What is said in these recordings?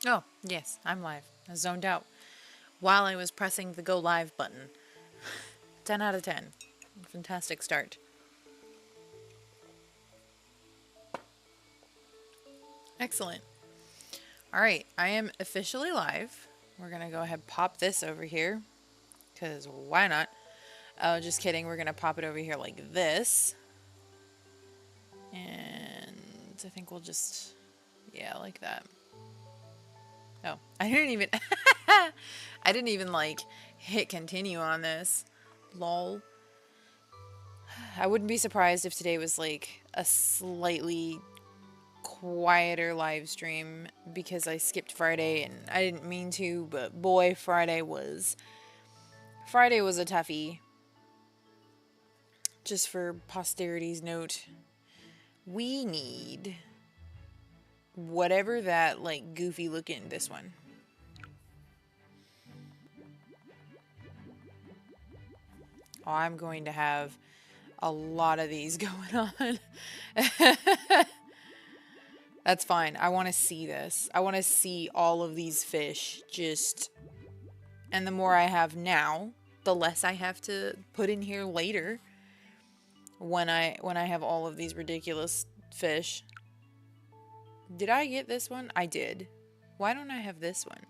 Oh, yes, I'm live. I zoned out while I was pressing the go live button. 10 out of 10. Fantastic start. Excellent. All right, I am officially live. We're going to go ahead and pop this over here because why not? Oh, just kidding. We're going to pop it over here like this. And I think we'll just, yeah, like that. Oh, I didn't even, I didn't even like hit continue on this. Lol. I wouldn't be surprised if today was like a slightly quieter live stream because I skipped Friday and I didn't mean to, but boy, Friday was a toughie. Just for posterity's note, we need whatever that like goofy looking this one. Oh, I'm going to have a lot of these going on. That's fine. I want to see this. I want to see all of these fish just... And the more I have now, the less I have to put in here later when I have all of these ridiculous fish. Did I get this one? I did. Why don't I have this one?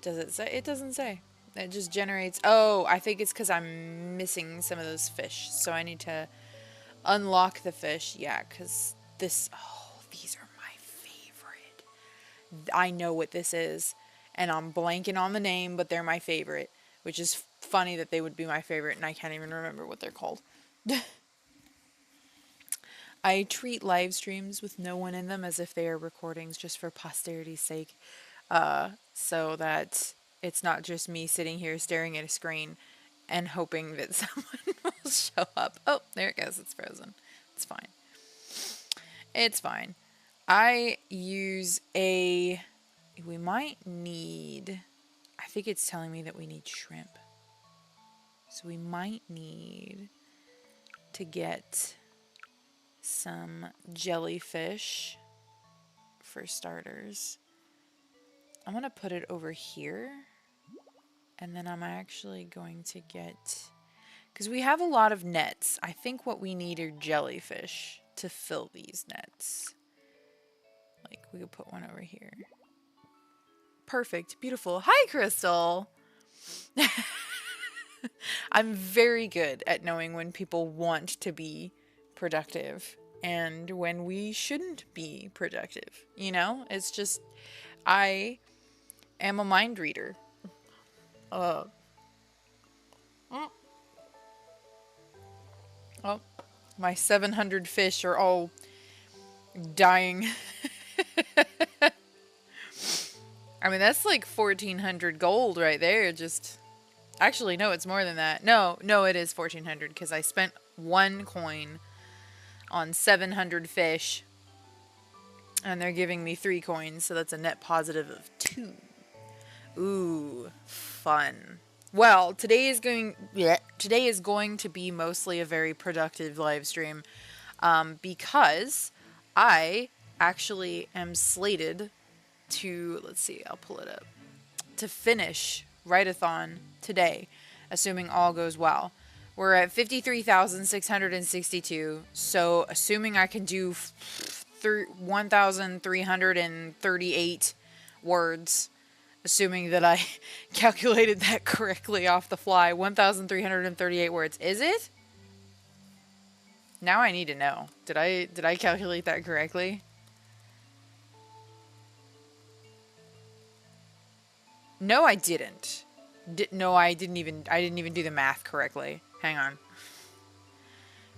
Does it say? It doesn't say. It just generates... Oh, I think it's because I'm missing some of those fish. So I need to unlock the fish. Yeah, because this... Oh, these are my favorite. I know what this is. And I'm blanking on the name, but they're my favorite. Which is funny that they would be my favorite and I can't even remember what they're called. I treat live streams with no one in them as if they are recordings just for posterity's sake. So that it's not just me sitting here staring at a screen and hoping that someone will show up. Oh, there it goes. It's frozen. It's fine. It's fine. I use a... We might need... I think it's telling me that we need shrimp. So we might need to get some jellyfish for starters. I'm going to put it over here. And then I'm actually going to get... Because we have a lot of nets. I think what we need are jellyfish to fill these nets. Like, we could put one over here. Perfect. Beautiful. Hi, Crystal! I'm very good at knowing when people want to be productive and when we shouldn't be productive. You know? It's just... I am a mind reader. Oh, my 700 fish are all dying. I mean, that's like 1,400 gold right there. Just... Actually, no, it's more than that. No, it is 1,400 because I spent 1 coin on 700 fish. And they're giving me 3 coins, so that's a net positive of 2. Ooh, fun. Well, today is going to be mostly a very productive live stream because I actually am slated to, let's see, I'll pull it up, to finish Writathon today, assuming all goes well. We're at 53,662, so assuming I can do 1,338 words, assuming that I calculated that correctly off the fly, 1,338 words. Is it? Now I need to know. Did I calculate that correctly? No, I didn't. No, I didn't even do the math correctly. Hang on.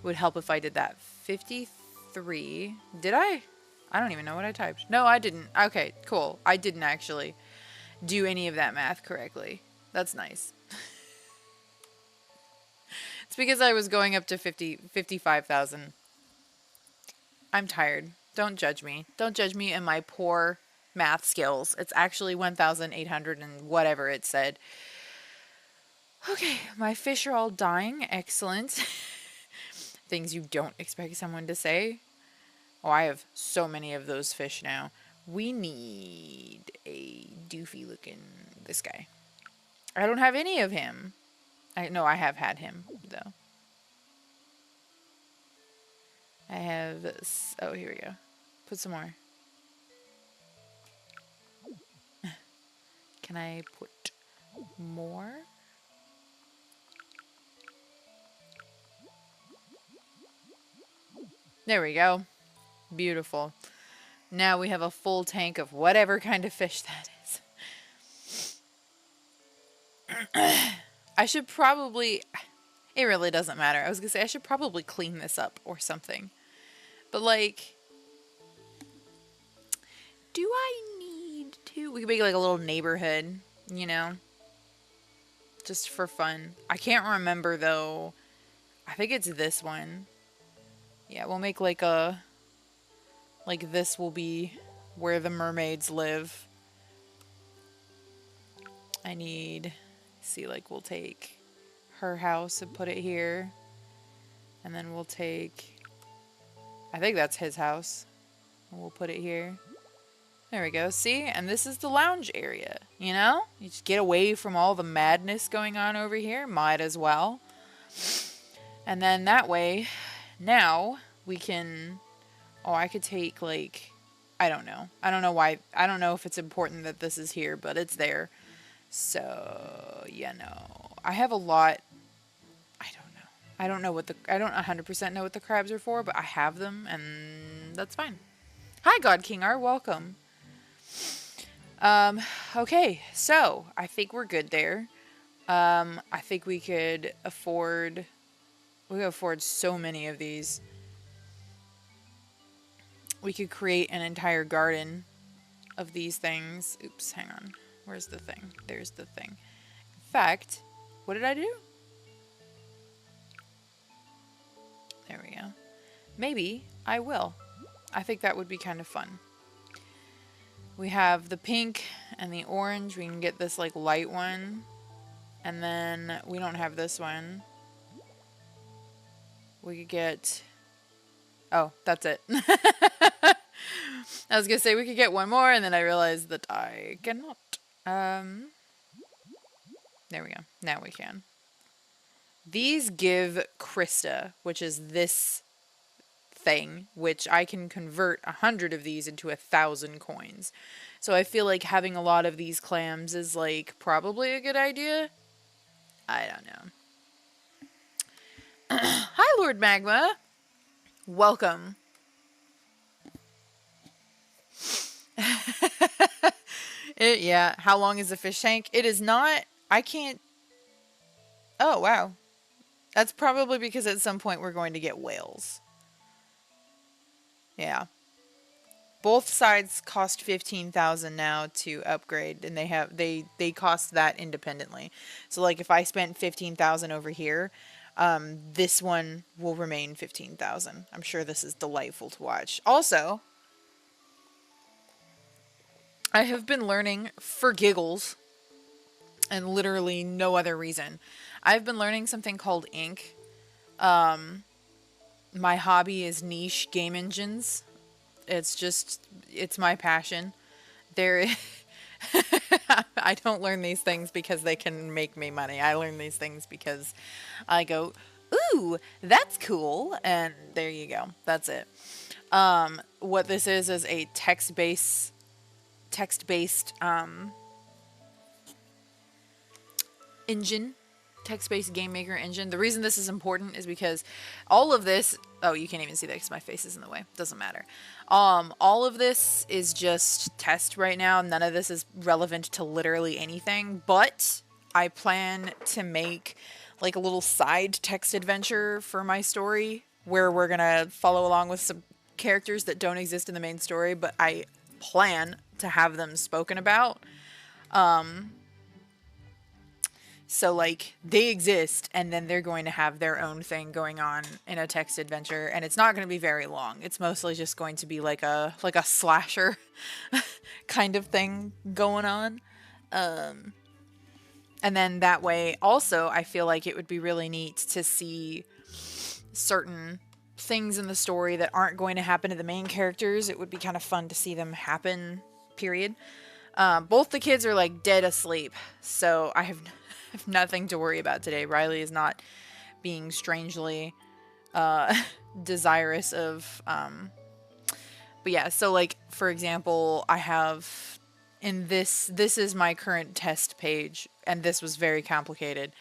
Would help if I did that. 53. Did I? I don't even know what I typed. No, I didn't. Okay, cool. I didn't actually do any of that math correctly. That's nice. It's because I was going up to 55,000. I'm tired. Don't judge me. Don't judge me and my poor math skills. It's actually 1,800 and whatever it said. Okay, my fish are all dying. Excellent. Things you don't expect someone to say. Oh, I have so many of those fish now. We need a doofy looking, this guy. I don't have any of him. No, I have had him though. I have, oh, here we go. Put some more. Can I put more? There we go. Beautiful. Now we have a full tank of whatever kind of fish that is. I should probably... It really doesn't matter. I was going to say I should probably clean this up or something. But like... Do I need to? We could make like a little neighborhood, you know? Just for fun. I can't remember though. I think it's this one. Yeah, we'll make like a... Like this will be where the mermaids live. I need... See, like we'll take her house and put it here. And then we'll take... I think that's his house. And we'll put it here. There we go, see? And this is the lounge area, you know? You just get away from all the madness going on over here. Might as well. And then that way, now we can... Oh, I could take, like... I don't know. I don't know why... I don't know if it's important that this is here, but it's there. So, yeah, no. I have a lot... I don't know. I don't know what the... I don't 100% know what the crabs are for, but I have them, and that's fine. Hi, God King R. Welcome. Okay, so I think we're good there. I think we could afford... We could afford so many of these. We could create an entire garden of these things. Oops, hang on. Where's the thing? There's the thing. In fact, what did I do? There we go. Maybe I will. I think that would be kind of fun. We have the pink and the orange. We can get this like light one. And then we don't have this one. We could get... Oh, that's it. I was going to say we could get one more, and then I realized that I cannot. There we go. Now we can. These give Krista, which is this thing, which I can convert 100 of these into 1,000 coins. So I feel like having a lot of these clams is like probably a good idea. I don't know. Hi, Lord Magma. Welcome. Yeah, how long is the fish tank? It is not, I can't... Oh, wow. That's probably because at some point we're going to get whales. Yeah. Both sides cost 15,000 now to upgrade, and they cost that independently. So like if I spent 15,000 over here, this one will remain 15,000. I'm sure this is delightful to watch. Also, I have been learning for giggles and literally no other reason. I've been learning something called ink. My hobby is niche game engines. It's my passion. I don't learn these things because they can make me money. I learn these things because I go, ooh, that's cool. And there you go. That's it. What this is a text-based engine. Text-based game maker engine. The reason this is important is because all of this... Oh, you can't even see that because my face is in the way. Doesn't matter. All of this is just test right now. None of this is relevant to literally anything. But I plan to make like a little side text adventure for my story where we're going to follow along with some characters that don't exist in the main story, but I plan to have them spoken about. So, like, they exist, and then they're going to have their own thing going on in a text adventure, and it's not going to be very long. It's mostly just going to be like a slasher kind of thing going on. And then that way, also, I feel like it would be really neat to see certain things in the story that aren't going to happen to the main characters, it would be kind of fun to see them happen, period. Both the kids are like dead asleep, so I have, have nothing to worry about today. Riley is not being strangely desirous of. But yeah, so like for example, I have in this is my current test page, and this was very complicated.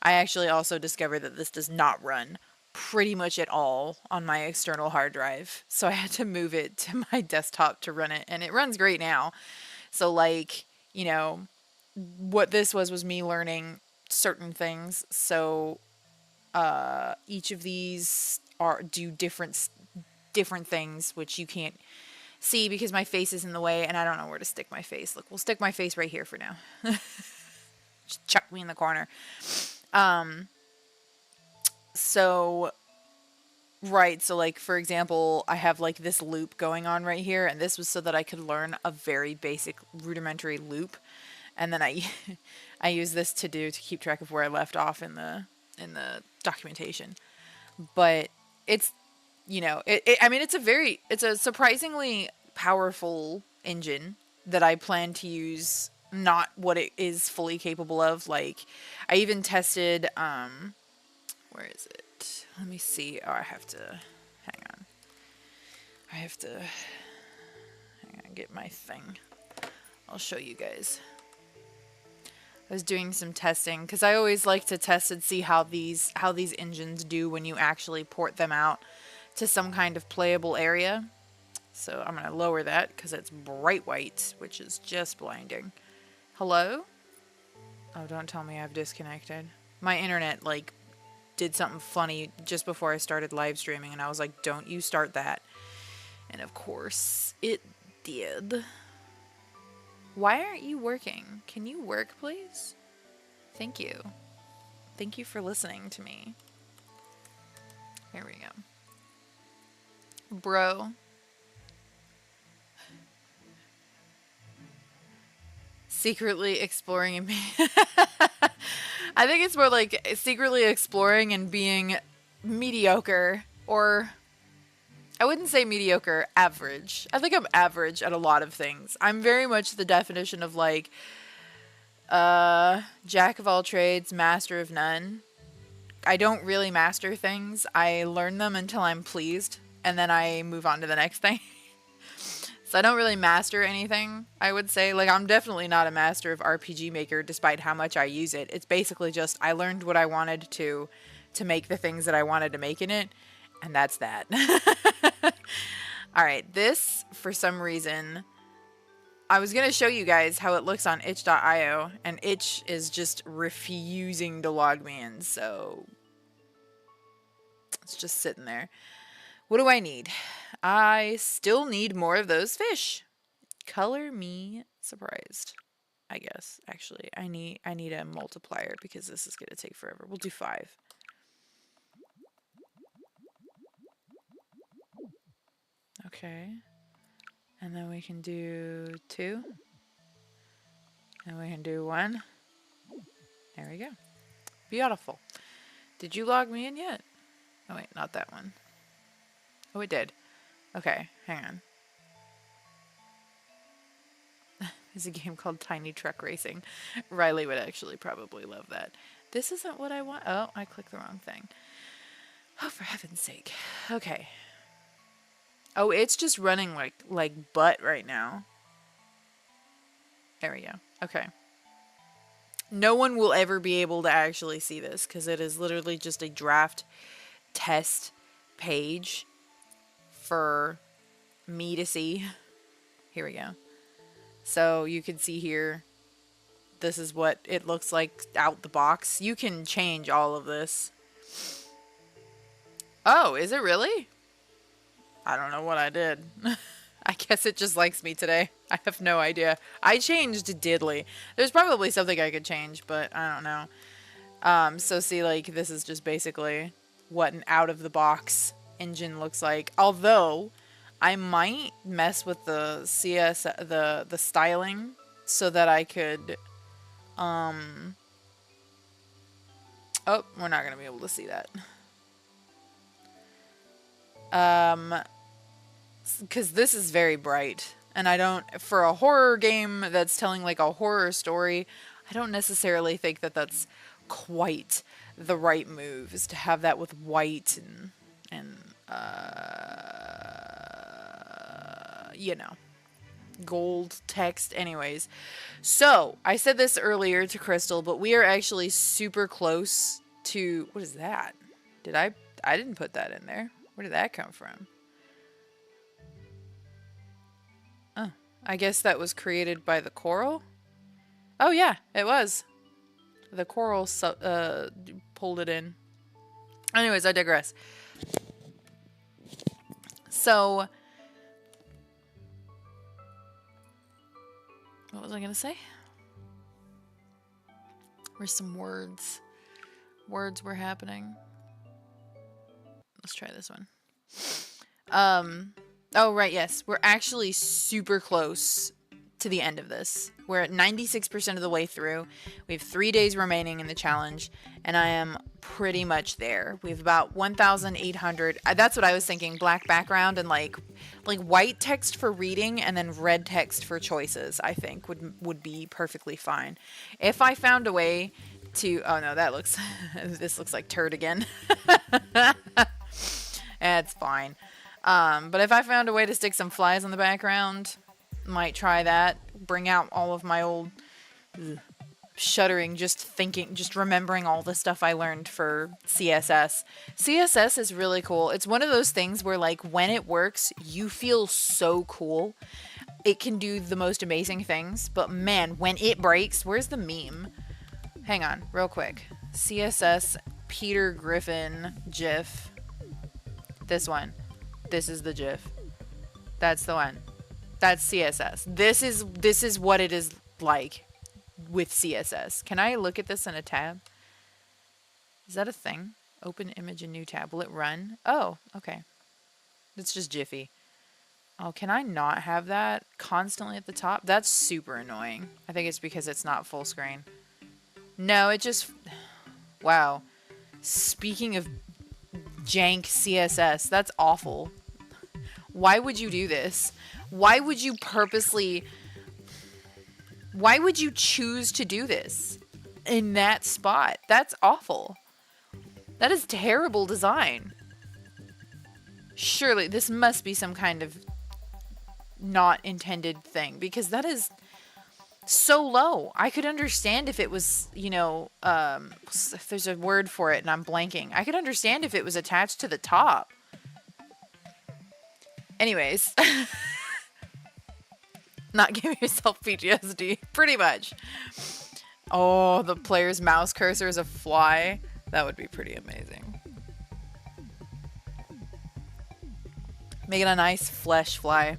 I actually also discovered that this does not run pretty much at all on my external hard drive. So I had to move it to my desktop to run it, and it runs great now. So like, you know, what this was me learning certain things. So each of these are do different things which you can't see because my face is in the way and I don't know where to stick my face. Look, we'll stick my face right here for now. Just chuck me in the corner. So right, so like for example, I have like this loop going on right here, and this was so that I could learn a very basic rudimentary loop, and then I I use this to keep track of where I left off in the documentation. But it's I mean it's a surprisingly powerful engine that I plan to use, not what it is fully capable of. Like I even tested where is it? Let me see. Oh, I have to hang on. I have to hang on, get my thing. I'll show you guys. I was doing some testing because I always like to test and see how these engines do when you actually port them out to some kind of playable area. So I'm going to lower that because it's bright white, which is just blinding. Hello? Oh, don't tell me I've disconnected. My internet, like, did something funny just before I started live streaming, and I was like, don't you start that. And of course, it did. Why aren't you working? Can you work, please? Thank you. Thank you for listening to me. Here we go. Bro. Secretly exploring and I think it's more like secretly exploring and being mediocre, or I wouldn't say mediocre, average. I think I'm average at a lot of things. I'm very much the definition of like jack of all trades, master of none. I don't really master things. I learn them until I'm pleased, and then I move on to the next thing. So I don't really master anything, I would say. Like, I'm definitely not a master of RPG Maker, despite how much I use it. It's basically just, I learned what I wanted to make the things that I wanted to make in it, and that's that. Alright, this, for some reason, I was going to show you guys how it looks on itch.io, and itch is just refusing to log me in, so it's just sitting there. What do I need? I still need more of those fish. Color me surprised, I guess. Actually, I need a multiplier because this is going to take forever. We'll do 5. Okay. And then we can do 2. And we can do 1. There we go. Beautiful. Did you log me in yet? Oh wait, not that one. Oh, it did. Okay, hang on. There's a game called Tiny Truck Racing. Riley would actually probably love that. This isn't what I want. Oh, I clicked the wrong thing. Oh, for heaven's sake. Okay. Oh, it's just running like butt right now. There we go. Okay. No one will ever be able to actually see this because it is literally just a draft test page for me to see. Here we go. So you can see here, this is what it looks like out the box. You can change all of this. Oh, is it really? I don't know what I did. I guess it just likes me today. I have no idea. I changed diddly. There's probably something I could change, but I don't know. So see, like, this is just basically what an out-of-the-box engine looks like. Although, I might mess with the CS, the styling, so that I could, oh, we're not going to be able to see that. Because this is very bright. And I don't, for a horror game that's telling like a horror story, I don't necessarily think that that's quite the right move, is to have that with white and you know, gold text. Anyways, so I said this earlier to Crystal, but we are actually super close to, what is that? I didn't put that in there. Where did that come from? Oh, I guess that was created by the coral? Oh yeah, it was. The coral pulled it in. Anyways, I digress. So, what was I gonna say? Where's some words? Words were happening. Let's try this one. Oh right, yes. We're actually super close to the end of this. We're at 96% of the way through. We have 3 days remaining in the challenge, and I am pretty much there. We have about 1,800. That's what I was thinking. Black background and like white text for reading, and then red text for choices. I think would be perfectly fine. If I found a way to, oh no, that looks this looks like turd again. It's fine. But if I found a way to stick some flies in the background, might try that. Bring out all of my old shuddering, just remembering all the stuff I learned for CSS. CSS is really cool. It's one of those things where, like, when it works, you feel so cool. It can do the most amazing things, but man, when it breaks, where's the meme? Hang on, real quick. CSS Peter Griffin GIF. This one. This is the GIF. That's the one. That's CSS. This is what it is like with CSS. Can I look at this in a tab? Is that a thing? Open image in new tab. Will it run? Oh, okay. It's just Jiffy. Oh, can I not have that constantly at the top? That's super annoying. I think it's because it's not full screen. No, it just... Wow. Speaking of jank CSS, that's awful. Why would you do this? Why would you purposely... Why would you choose to do this in that spot? That's awful. That is terrible design. Surely this must be some kind of not intended thing, because that is so low. I could understand if it was, you know, if there's a word for it and I'm blanking. I could understand if it was attached to the top. Anyways. Not give yourself PTSD. Pretty much. Oh, the player's mouse cursor is a fly. That would be pretty amazing. Make it a nice flesh fly.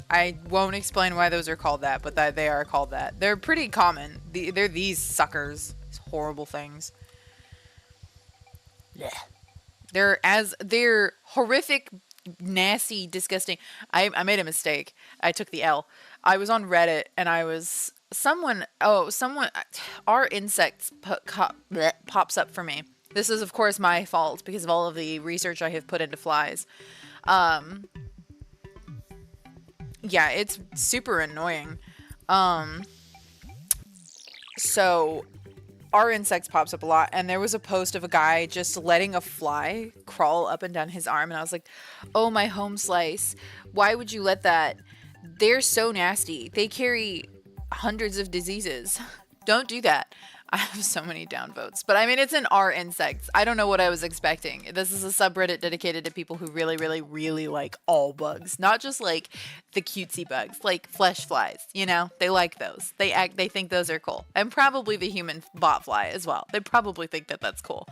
I won't explain why those are called that, but they are called that. They're pretty common. They're these suckers. These horrible things. Yeah. They're horrific, nasty, disgusting. I made a mistake. I took the L. I was on Reddit and I was someone our insects pops up for me. This is of course my fault because of all of the research I have put into flies. Yeah, it's super annoying. So our insects pops up a lot, and there was a post of a guy just letting a fly crawl up and down his arm, and I was like, oh, my home slice. Why would you let that? They're so nasty. They carry hundreds of diseases. Don't do that. I have so many downvotes. But I mean, it's an R insects. I don't know what I was expecting. This is a subreddit dedicated to people who really, really, really like all bugs. Not just like the cutesy bugs, like flesh flies, you know? They like those. They think those are cool. And probably the human bot fly as well. They probably think that that's cool.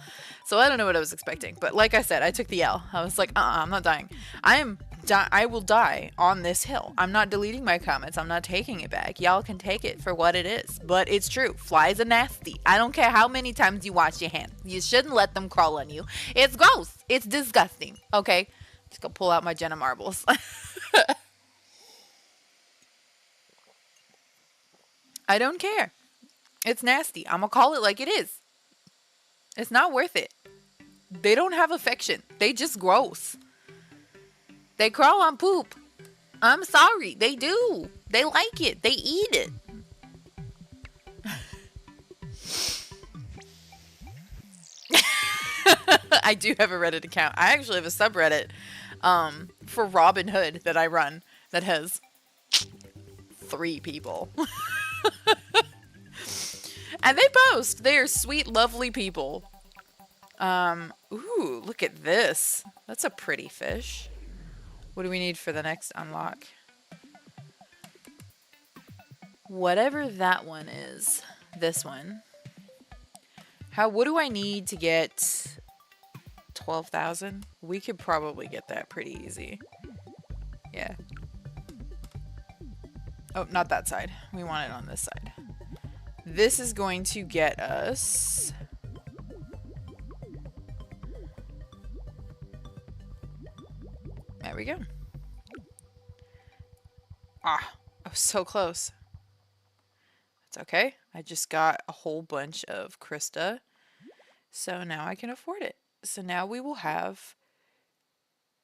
So I don't know what I was expecting. But like I said, I took the L. I was like, I'm not dying. I will die on this hill. I'm not deleting my comments. I'm not taking it back. Y'all can take it for what it is. But it's true. Flies are nasty. I don't care how many times you wash your hands. You shouldn't let them crawl on you. It's gross. It's disgusting. Okay? Just go pull out my Jenna marbles. I don't care. It's nasty. I'm gonna call it like it is. It's not worth it. They don't have affection. They just gross. They crawl on poop. I'm sorry. They do. They like it. They eat it. I do have a Reddit account. I actually have a subreddit for Robin Hood that I run that has 3 people. And they post. They are sweet, lovely people. Ooh, look at this. That's a pretty fish. What do we need for the next unlock? Whatever that one is. This one. What do I need to get 12,000? We could probably get that pretty easy. Yeah. Oh, not that side. We want it on this side. This is going to get us... There we go. Ah, I was so close. It's okay. I just got a whole bunch of Krista. So now I can afford it. So now we will have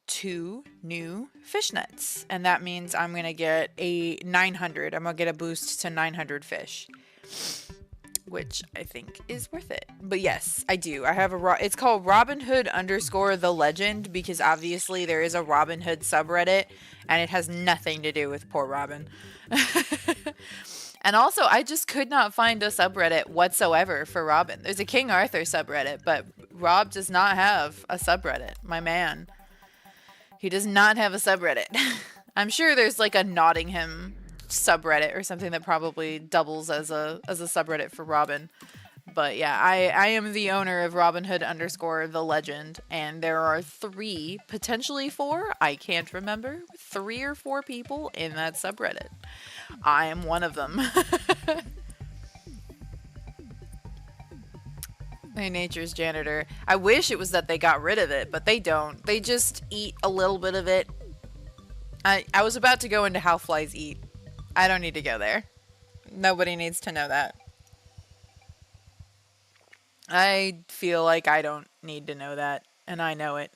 2 new fishnets. And that means I'm going to get a 900. I'm going to get a boost to 900 fish. Which I think is worth it. But yes, I do. I have it's called Robin Hood _ the legend because obviously there is a Robin Hood subreddit and it has nothing to do with poor Robin. And also, I just could not find a subreddit whatsoever for Robin. There's a King Arthur subreddit, but Rob does not have a subreddit. My man. He does not have a subreddit. I'm sure there's like a Nottingham subreddit or something that probably doubles as a subreddit for Robin. But yeah, I am the owner of Robin Hood _ the legend, and there are 3, potentially 4, I can't remember, 3 or 4 people in that subreddit. I am one of them. My nature's janitor. I wish it was that they got rid of it, but they don't. They just eat a little bit of it. I was about to go into how flies eat. I don't need to go there. Nobody needs to know that. I feel like I don't need to know that, and I know it.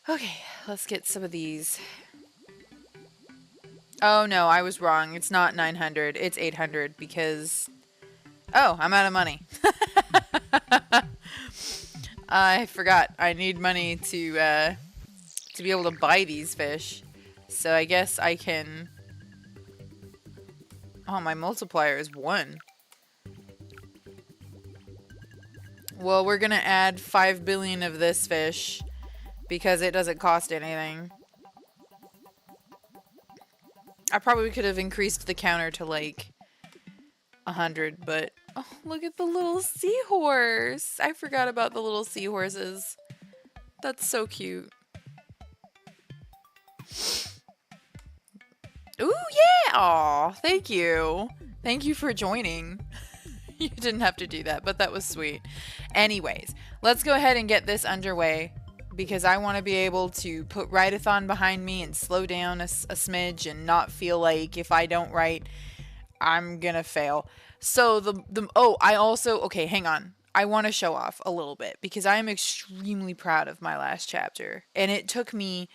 Okay, let's get some of these. Oh no, I was wrong. It's not 900, it's 800 because... Oh, I'm out of money. I forgot. I need money to be able to buy these fish. So I guess I can... Oh, my multiplier is 1. Well, we're gonna add 5 billion of this fish because it doesn't cost anything. I probably could have increased the counter to like 100, but oh, look at the little seahorse. I forgot about the little seahorses. That's so cute. Ooh, yeah! Aw, thank you. Thank you for joining. You didn't have to do that, but that was sweet. Anyways, let's go ahead and get this underway because I want to be able to put Writathon behind me and slow down a smidge and not feel like if I don't write, I'm gonna fail. So okay, hang on. I want to show off a little bit because I am extremely proud of my last chapter, and it took me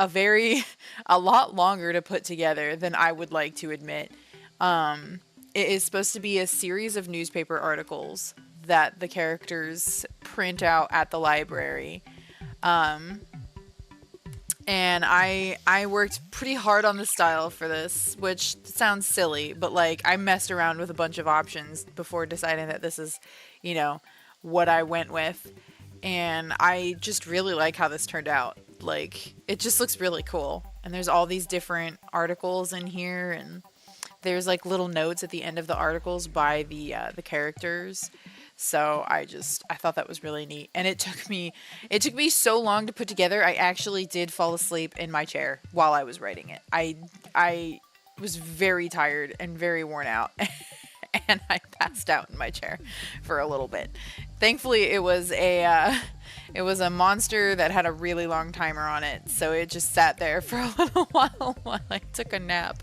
a lot longer to put together than I would like to admit. It is supposed to be a series of newspaper articles that the characters print out at the library. And I worked pretty hard on the style for this, which sounds silly, but like I messed around with a bunch of options before deciding that this is, you know, what I went with. And I just really like how this turned out. Like, it just looks really cool. And there's all these different articles in here, and there's like little notes at the end of the articles by the characters. So I thought that was really neat. And it took me so long to put together. I actually did fall asleep in my chair while I was writing it. I was very tired and very worn out. And I passed out in my chair for a little bit. Thankfully, it was a monster that had a really long timer on it, so it just sat there for a little while I took a nap.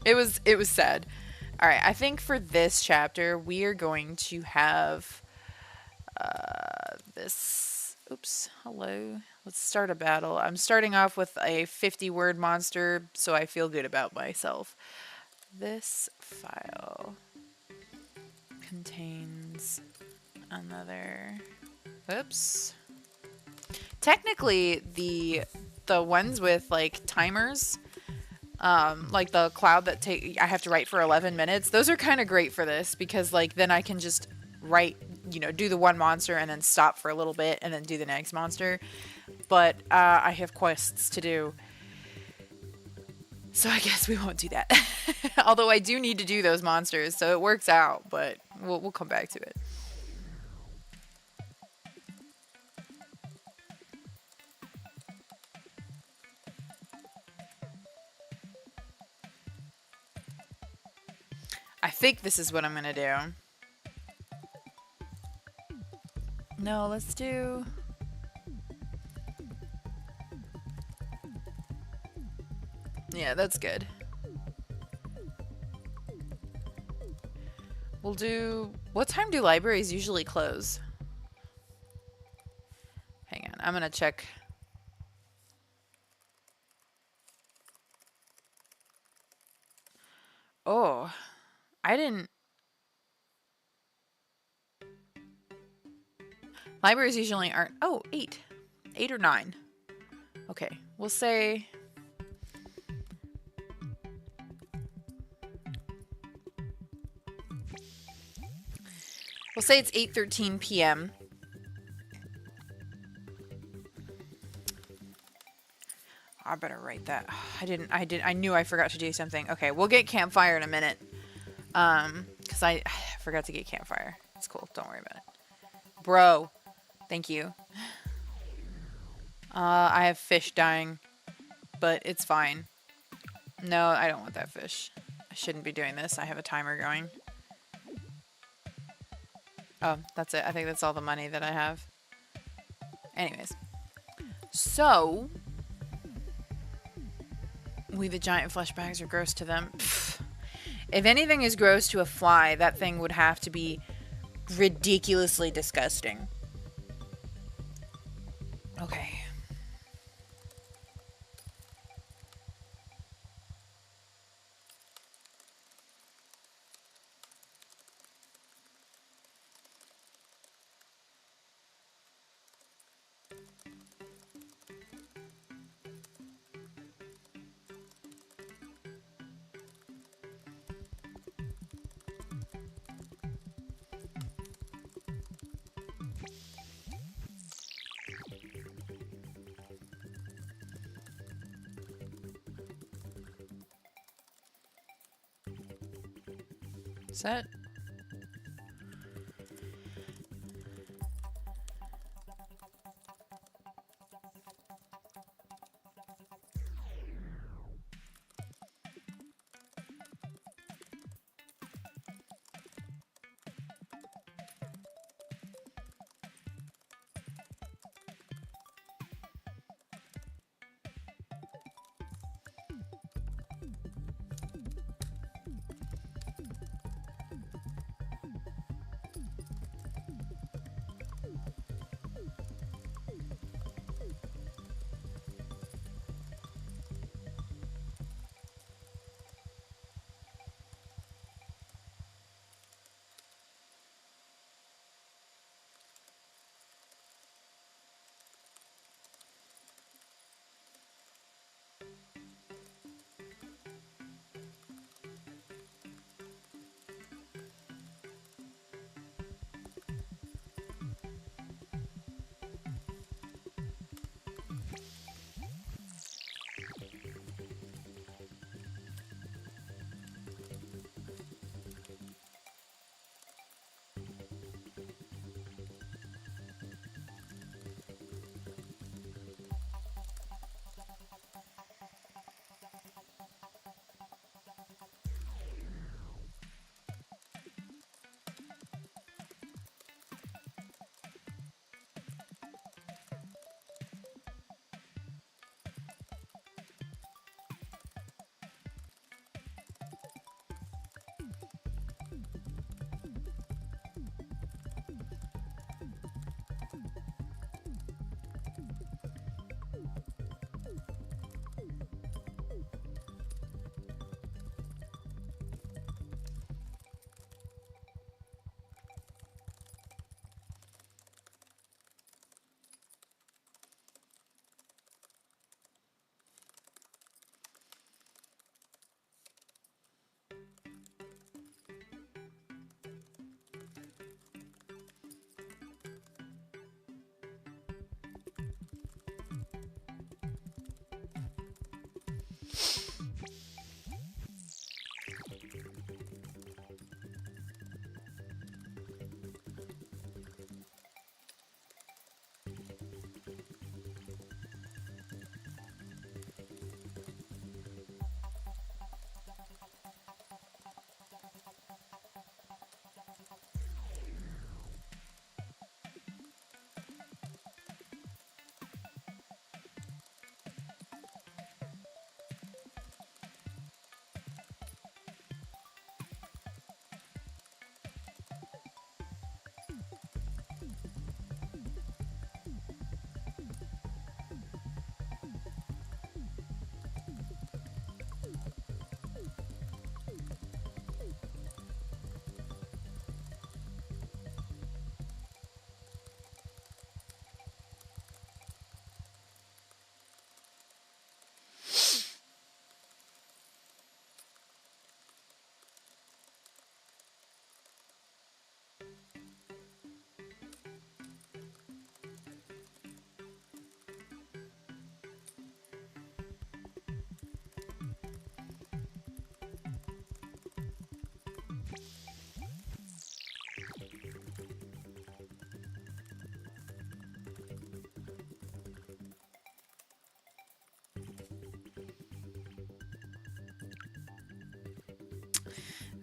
It was sad. All right, I think for this chapter we are going to have This, oops, hello. Let's start a battle. I'm starting off with a 50-word monster, so I feel good about myself. This file contains another, oops. Technically, the ones with like timers, like the cloud that I have to write for 11 minutes, those are kind of great for this because like then I can just write, do the one monster and then stop for a little bit and then do the next monster. But I have quests to do, so I guess we won't do that. Although I do need to do those monsters, so it works out, but we'll come back to it. I think this is what I'm gonna do. No, let's do... Yeah, that's good. We'll do... What time do libraries usually close? Hang on, I'm gonna check. Oh, I didn't... Libraries usually aren't... Oh, 8. 8 or 9. Okay, we'll say... We'll say it's 8:13 p.m. I better write that. I knew I forgot to do something. Okay, we'll get campfire in a minute. Because I forgot to get campfire. It's cool. Don't worry about it. Bro, thank you. I have fish dying, but it's fine. No, I don't want that fish. I shouldn't be doing this. I have a timer going. Oh, that's it. I think that's all the money that I have. Anyways. So, the giant flesh bags are gross to them. Pfft. If anything is gross to a fly, that thing would have to be ridiculously disgusting. Okay. Set.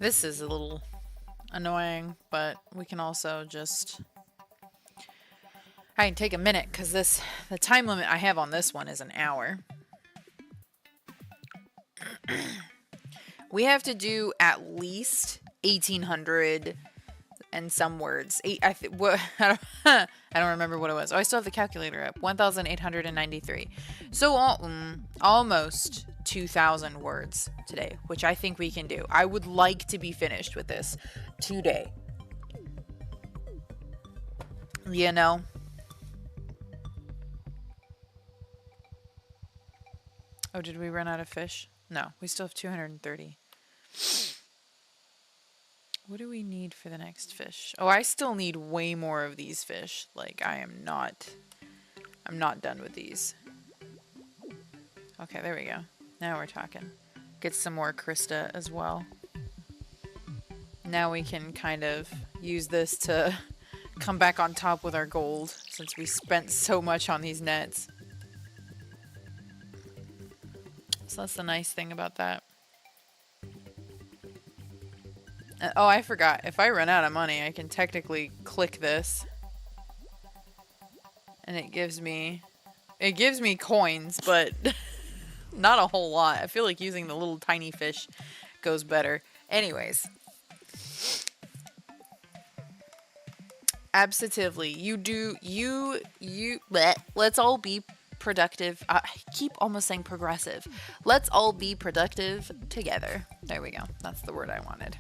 This is a little annoying, but we can also just... I can take a minute because the time limit I have on this one is an hour. We have to do at least 1,800 and some words. I don't remember what it was. Oh, I still have the calculator up. 1,893. So almost 2,000 words today, which I think we can do. I would like to be finished with this today. You know? Oh, did we run out of fish? No, we still have 230. What do we need for the next fish? Oh, I still need way more of these fish. Like, I'm not done with these. Okay, there we go. Now we're talking. Get some more Krista as well. Now we can kind of use this to come back on top with our gold, since we spent so much on these nets. So that's the nice thing about that. Oh, I forgot. If I run out of money, I can technically click this. And it gives me coins, but not a whole lot. I feel like using the little tiny fish goes better. Anyways. Absolutely. Let's all be productive. I keep almost saying progressive. Let's all be productive together. There we go. That's the word I wanted.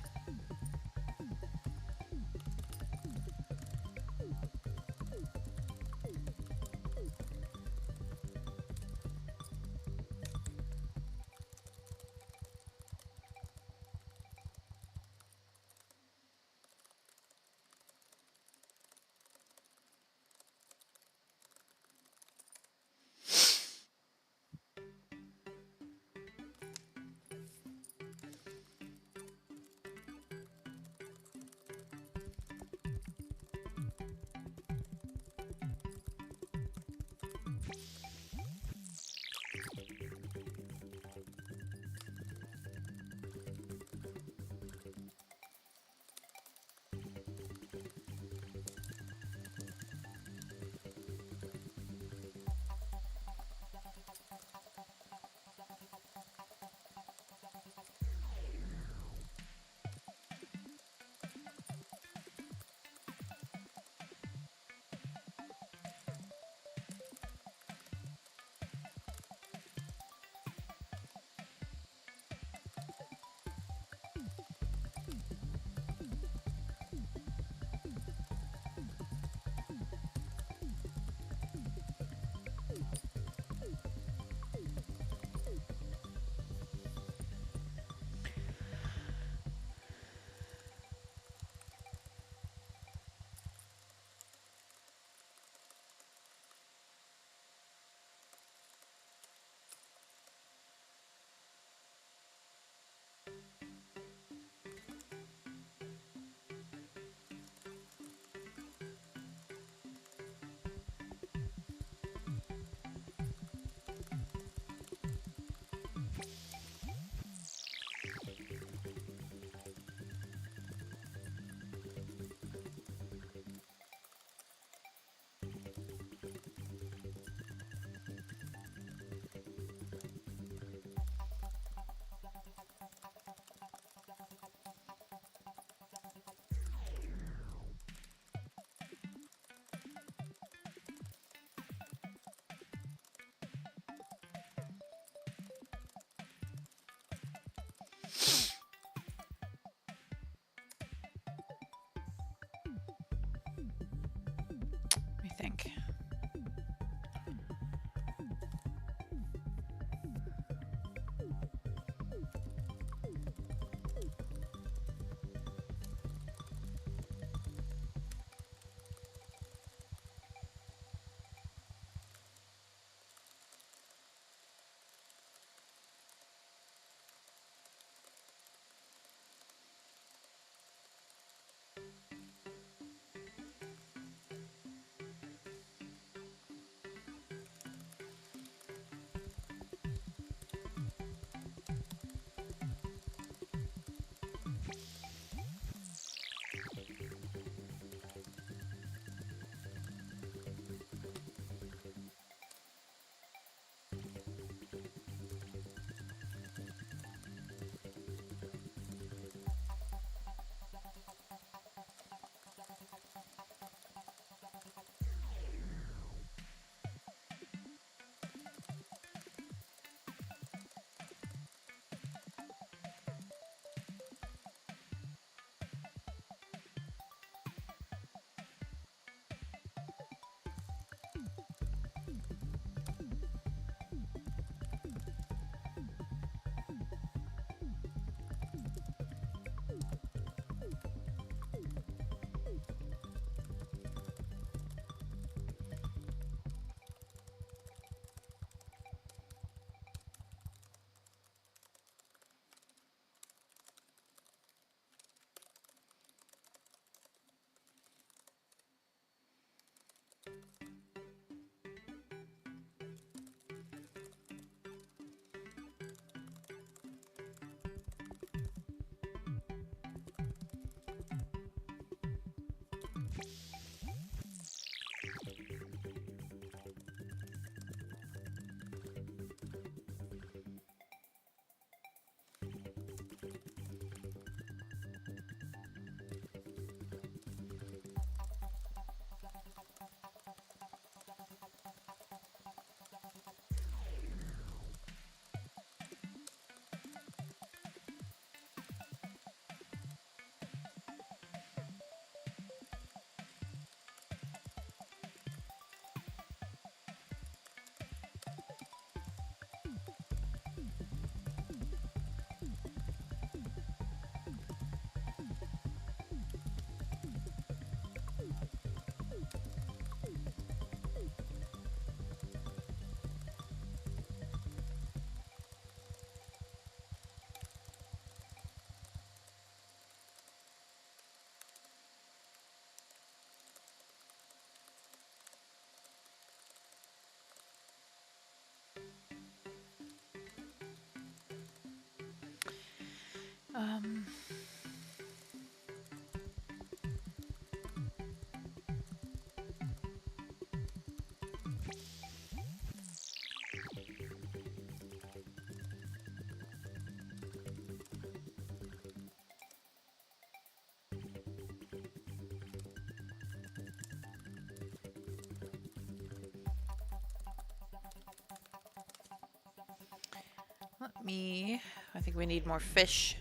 I think we need more fish.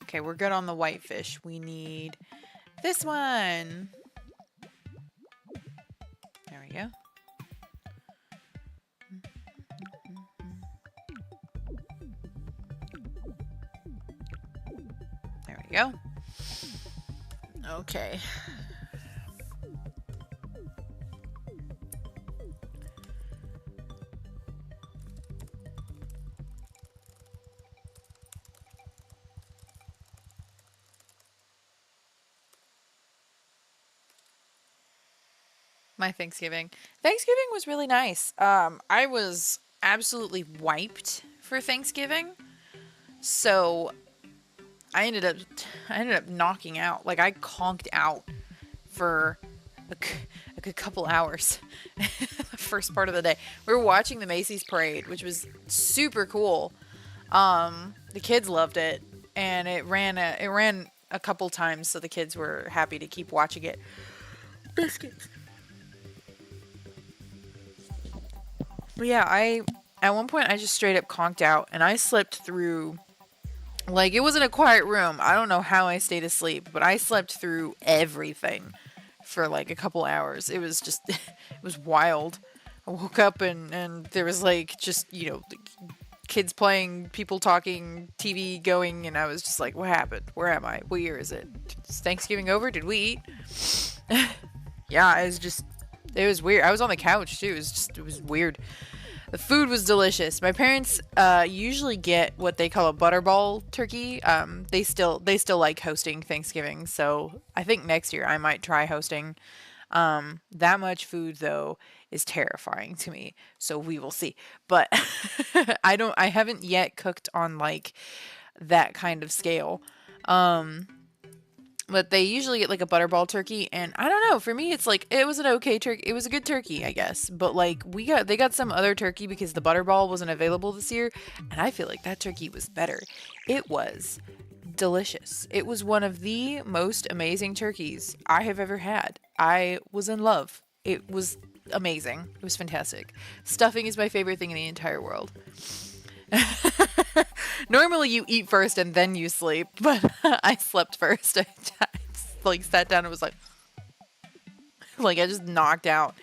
Okay, we're good on the whitefish. We need this one. There we go. There we go. Okay. My Thanksgiving. Thanksgiving was really nice. I was absolutely wiped for Thanksgiving. So I ended up knocking out. Like I conked out for a good couple hours. The first part of the day. We were watching the Macy's parade, which was super cool. The kids loved it, and it ran a couple times, so the kids were happy to keep watching it. Biscuits. But yeah, at one point I just straight up conked out, and I slept through. Like, it wasn't a quiet room. I don't know how I stayed asleep, but I slept through everything for like a couple hours. It was just, it was wild. I woke up and there was like just, kids playing, people talking, TV going, and I was just like, what happened? Where am I? What year is it? Is Thanksgiving over? Did we eat? Yeah, it was weird. I was on the couch too. It was weird. The food was delicious. My parents usually get what they call a butterball turkey. They still like hosting Thanksgiving, so I think next year I might try hosting. That much food though is terrifying to me, so we will see. But I haven't yet cooked on like that kind of scale. But they usually get like a butterball turkey, and I don't know, for me it's like it was an okay turkey. It was a good turkey, I guess. But like they got some other turkey because the butterball wasn't available this year, and I feel like that turkey was better. It was delicious. It was one of the most amazing turkeys I have ever had. I was in love. It was amazing. It was fantastic. Stuffing is my favorite thing in the entire world. Normally you eat first and then you sleep, but I slept first. I just, like sat down and was like I just knocked out.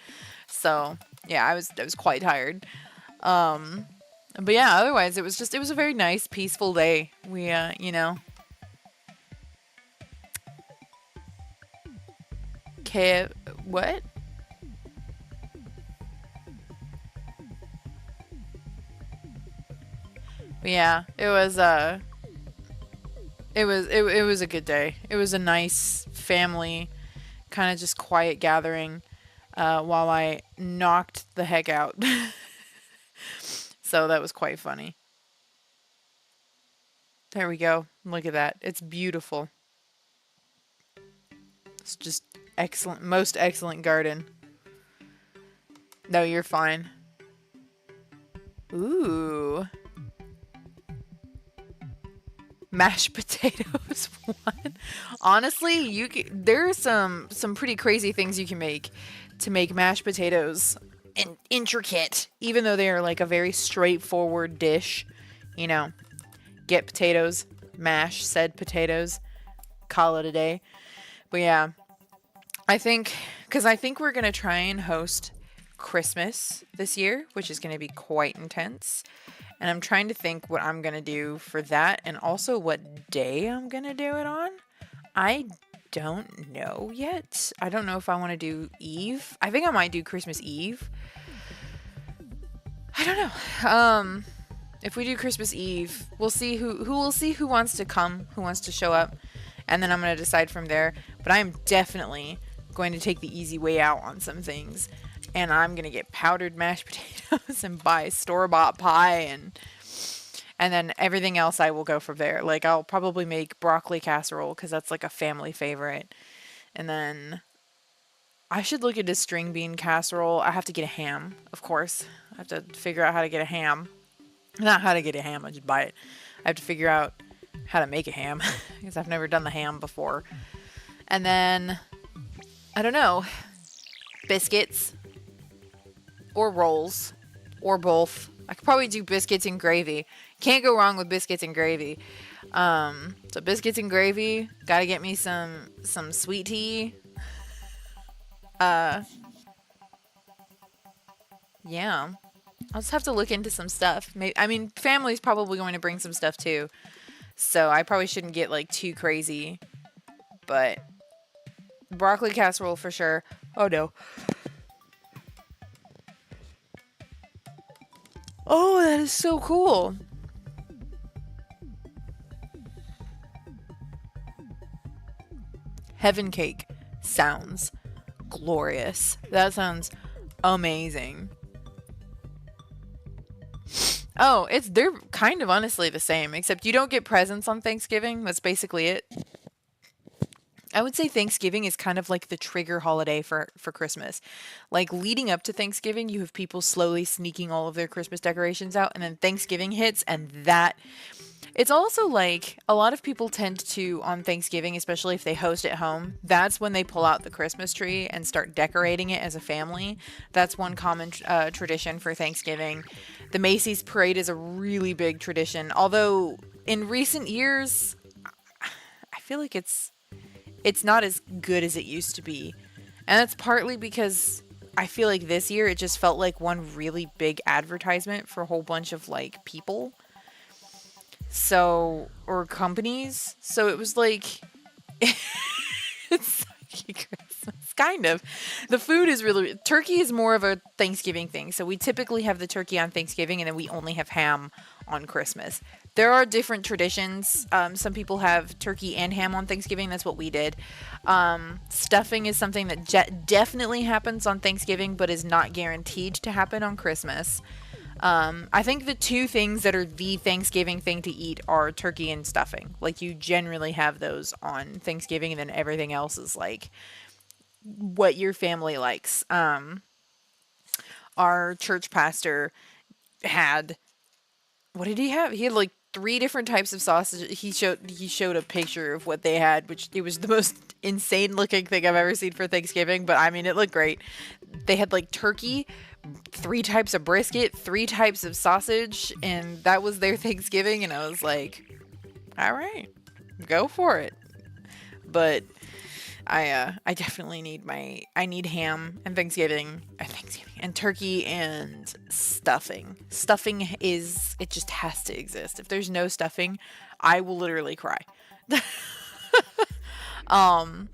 So yeah, I was quite tired. But yeah, otherwise it was a very nice, peaceful day. We what? But yeah, it was a good day. It was a nice family, kind of just quiet gathering, while I knocked the heck out. So that was quite funny. There we go. Look at that. It's beautiful. It's just excellent, most excellent garden. No, you're fine. Ooh. Mashed potatoes. What? Honestly, there are some pretty crazy things you can make to make mashed potatoes intricate, even though they are like a very straightforward dish. You know, get potatoes, mash said potatoes, call it a day. But yeah, I think we're gonna try and host Christmas this year, which is gonna be quite intense. And I'm trying to think what I'm going to do for that and also what day I'm going to do it on. I don't know yet. I don't know if I want to do Eve. I think I might do Christmas Eve. I don't know. If we do Christmas Eve, we'll see who wants to come, who wants to show up, and then I'm going to decide from there. But I am definitely going to take the easy way out on some things. And I'm going to get powdered mashed potatoes and buy store-bought pie and And then everything else I will go from there. Like I'll probably make broccoli casserole because that's like a family favorite. And then I should look into string bean casserole. I have to get a ham, of course. I have to figure out how to get a ham. Not how to get a ham, I just buy it. I have to figure out how to make a ham because I've never done the ham before. And then, I don't know, biscuits or rolls or both. I could probably do biscuits and gravy. Can't go wrong with biscuits and gravy. So biscuits and gravy. Gotta get me some sweet tea. Uh, yeah. I'll just have to look into some stuff. Maybe, I mean, family's probably going to bring some stuff too. So I probably shouldn't get like too crazy. But broccoli casserole for sure. Oh no. Oh, that is so cool. Heaven cake sounds glorious. That sounds amazing. Oh, they're kind of honestly the same, except you don't get presents on Thanksgiving. That's basically it. I would say Thanksgiving is kind of like the trigger holiday for Christmas. Like leading up to Thanksgiving, you have people slowly sneaking all of their Christmas decorations out, and then Thanksgiving hits, and that it's also like a lot of people tend to on Thanksgiving, especially if they host at home, that's when they pull out the Christmas tree and start decorating it as a family. That's one common tradition for Thanksgiving. The Macy's parade is a really big tradition, although in recent years, I feel like it's not as good as it used to be. And that's partly because I feel like this year it just felt like one really big advertisement for a whole bunch of like people. So, or companies. So it was like, it's sucky Christmas, kind of. The food is really, turkey is more of a Thanksgiving thing. So we typically have the turkey on Thanksgiving and then we only have ham on Christmas. There are different traditions. Some people have turkey and ham on Thanksgiving. That's what we did. Stuffing is something that definitely happens on Thanksgiving, but is not guaranteed to happen on Christmas. I think the two things that are the Thanksgiving thing to eat are turkey and stuffing. Like you generally have those on Thanksgiving, and then everything else is like what your family likes. Our church pastor had, what did he have? He had like three different types of sausage. He showed a picture of what they had, which it was the most insane looking thing I've ever seen for Thanksgiving. But I mean, it looked great. They had like turkey, three types of brisket, three types of sausage, and that was their Thanksgiving. And I was like, all right, go for it. But I definitely need ham and Thanksgiving and turkey and stuffing. Stuffing it just has to exist. If there's no stuffing, I will literally cry. Um,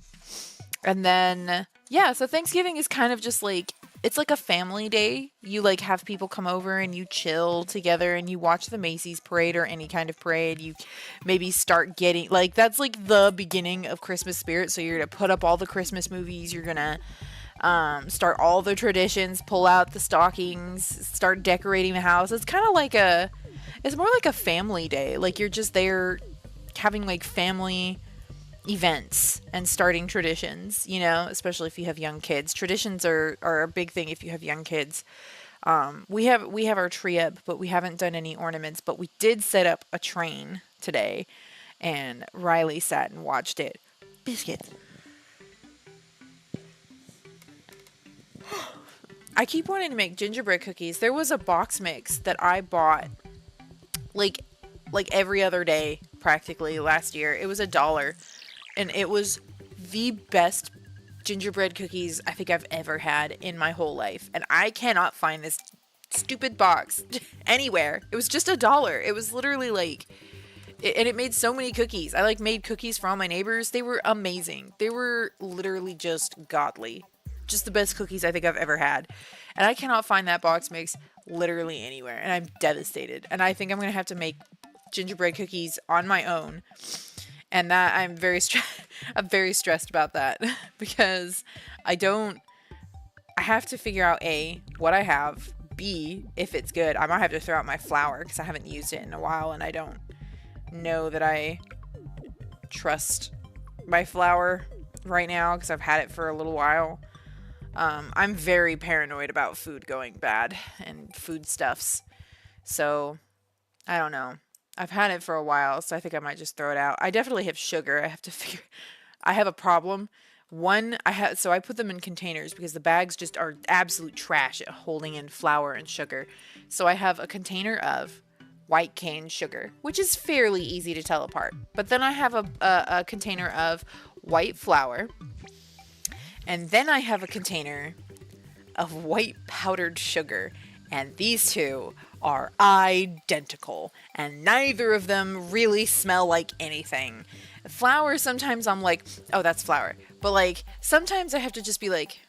and then yeah, so Thanksgiving is kind of just like it's like a family day. You like have people come over and you chill together and you watch the Macy's parade or any kind of parade. You maybe start getting like that's like the beginning of Christmas spirit. So you're gonna put up all the Christmas movies. You're gonna start all the traditions, pull out the stockings, start decorating the house. It's more like a family day. Like you're just there having like family events and starting traditions, especially if you have young kids. Traditions are a big thing if you have young kids. We have our tree up, but we haven't done any ornaments, but we did set up a train today and Riley sat and watched it. Biscuits. I keep wanting to make gingerbread cookies. There was a box mix that I bought like every other day practically last year. It was $1 and it was the best gingerbread cookies I think I've ever had in my whole life. And I cannot find this stupid box anywhere. It was just $1. It was literally like and it made so many cookies. I like made cookies for all my neighbors. They were amazing. They were literally just godly. Just the best cookies I think I've ever had. And I cannot find that box mix literally anywhere. And I'm devastated. And I think I'm going to have to make gingerbread cookies on my own. And that I'm I'm very stressed about that because I have to figure out A, what I have, B, if it's good, I might have to throw out my flour because I haven't used it in a while and I don't know that I trust my flour right now because I've had it for a little while. I'm very paranoid about food going bad and foodstuffs. So, I don't know. I've had it for a while, so I think I might just throw it out. I definitely have sugar. I have to figure. I have a problem. One, so I put them in containers because the bags just are absolute trash at holding in flour and sugar. So I have a container of white cane sugar, which is fairly easy to tell apart. But then I have a container of white flour, and then I have a container of white powdered sugar. And these two are identical, and neither of them really smell like anything. Flour, sometimes I'm like, oh, that's flour. But like, sometimes I have to just be like,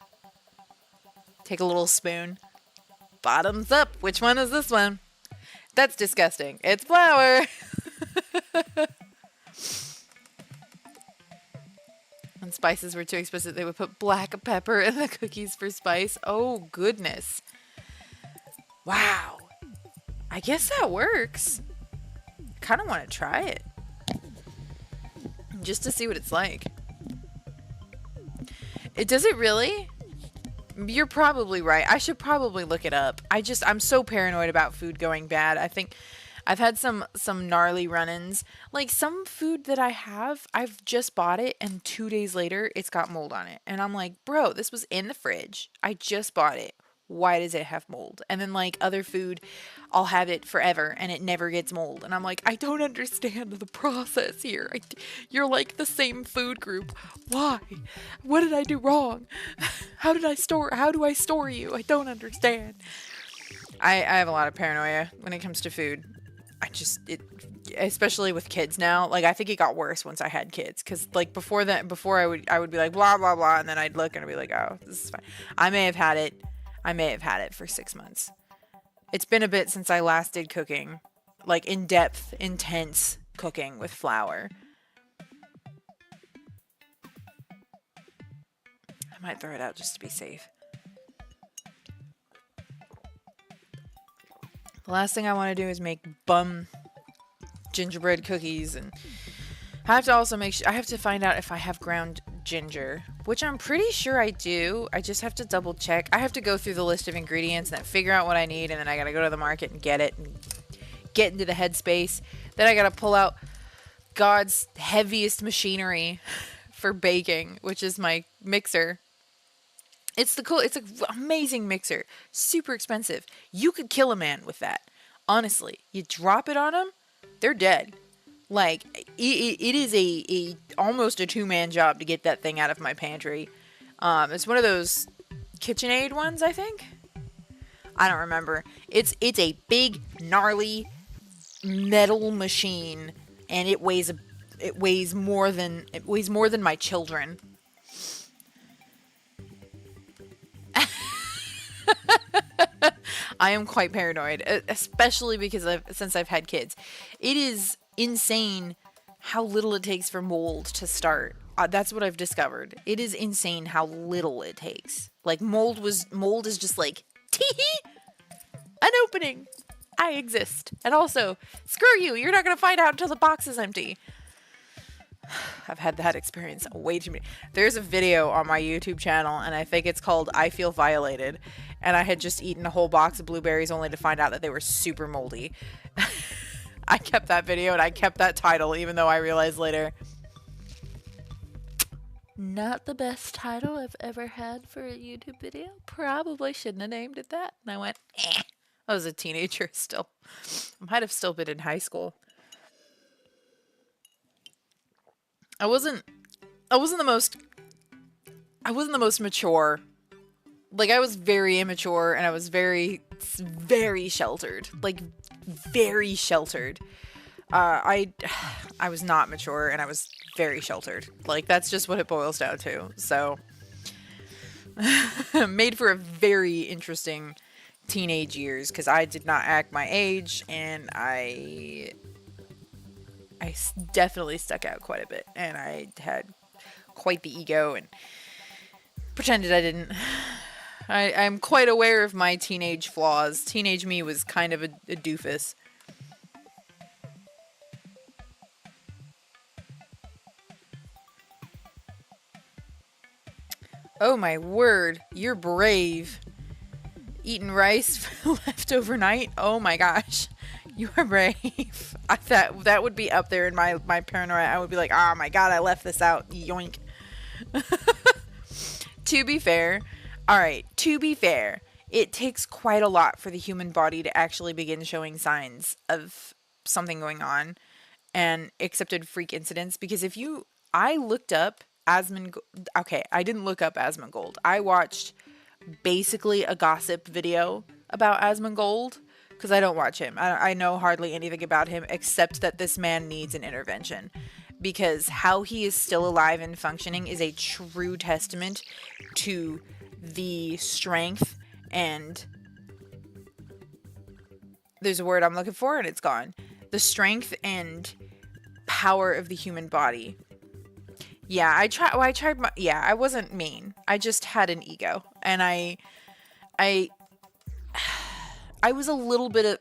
take a little spoon, bottoms up, which one is this one? That's disgusting. It's flour. When spices were too expensive, they would put black pepper in the cookies for spice. Oh, goodness. Wow. I guess that works. I kind of want to try it. Just to see what it's like. Does it really? You're probably right. I should probably look it up. I'm so paranoid about food going bad. I think I've had some gnarly run-ins. Like some food that I've just bought it and 2 days later it's got mold on it. And I'm like, bro, this was in the fridge. I just bought it. Why does it have mold? And then like other food, I'll have it forever and it never gets mold. And I'm like, I don't understand the process here. You're like the same food group. Why? What did I do wrong? How do I store you? I don't understand. I have a lot of paranoia when it comes to food. Especially with kids now, like I think it got worse once I had kids. Cause like before I would be like, blah, blah, blah. And then I'd look and I'd be like, oh, this is fine. I may have had it for 6 months. It's been a bit since I last did cooking, like in-depth, intense cooking with flour. I might throw it out just to be safe. The last thing I want to do is make bum gingerbread cookies, and I have to also I have to find out if I have ground ginger, which I'm pretty sure I do. I just have to double check. I have to go through the list of ingredients and then figure out what I need, and then I gotta go to the market and get it and get into the headspace. Then I gotta pull out God's heaviest machinery for baking, which is my mixer. It's an amazing mixer. Super expensive. You could kill a man with that. Honestly, you drop it on them, they're dead. Like, it is a almost a 2-man job to get that thing out of my pantry. It's one of those KitchenAid ones, I think. I don't remember. It's a big, gnarly metal machine, and it weighs more than my children. I am quite paranoid, especially because since I've had kids. It is insane how little it takes for mold to start. That's what I've discovered. It is insane how little it takes. Like mold is just like, tee-hee, an opening. I exist. And also, screw you. You're not going to find out until the box is empty. I've had that experience way too many. There's a video on my YouTube channel, and I think it's called I Feel Violated. And I had just eaten a whole box of blueberries only to find out that they were super moldy. I kept that video and I kept that title, even though I realized later, not the best title I've ever had for a YouTube video. Probably shouldn't have named it that. And I went, eh. I was a teenager still. I might have still been in high school. I wasn't the most mature. Like, I was very immature, and I was very, very sheltered. Like, very sheltered. I was not mature, and I was very sheltered. Like, that's just what it boils down to. So, made for a very interesting teenage years, because I did not act my age, and I definitely stuck out quite a bit, and I had quite the ego, and pretended I didn't. I'm quite aware of my teenage flaws. Teenage me was kind of a doofus. Oh my word, you're brave. Eating rice left overnight? Oh my gosh. You are brave. That would be up there in my paranoia. I would be like, oh my god, I left this out. Yoink. To be fair, alright, to be fair, it takes quite a lot for the human body to actually begin showing signs of something going on and accepted freak incidents. Because if you, I looked up okay, I didn't look up Asmongold. I watched basically a gossip video about Asmongold because I don't watch him. I know hardly anything about him except that this man needs an intervention because how he is still alive and functioning is a true testament to the strength and there's a word I'm looking for and it's gone. The strength and power of the human body. Yeah, I tried yeah, I wasn't mean. I just had an ego and I I was a little bit of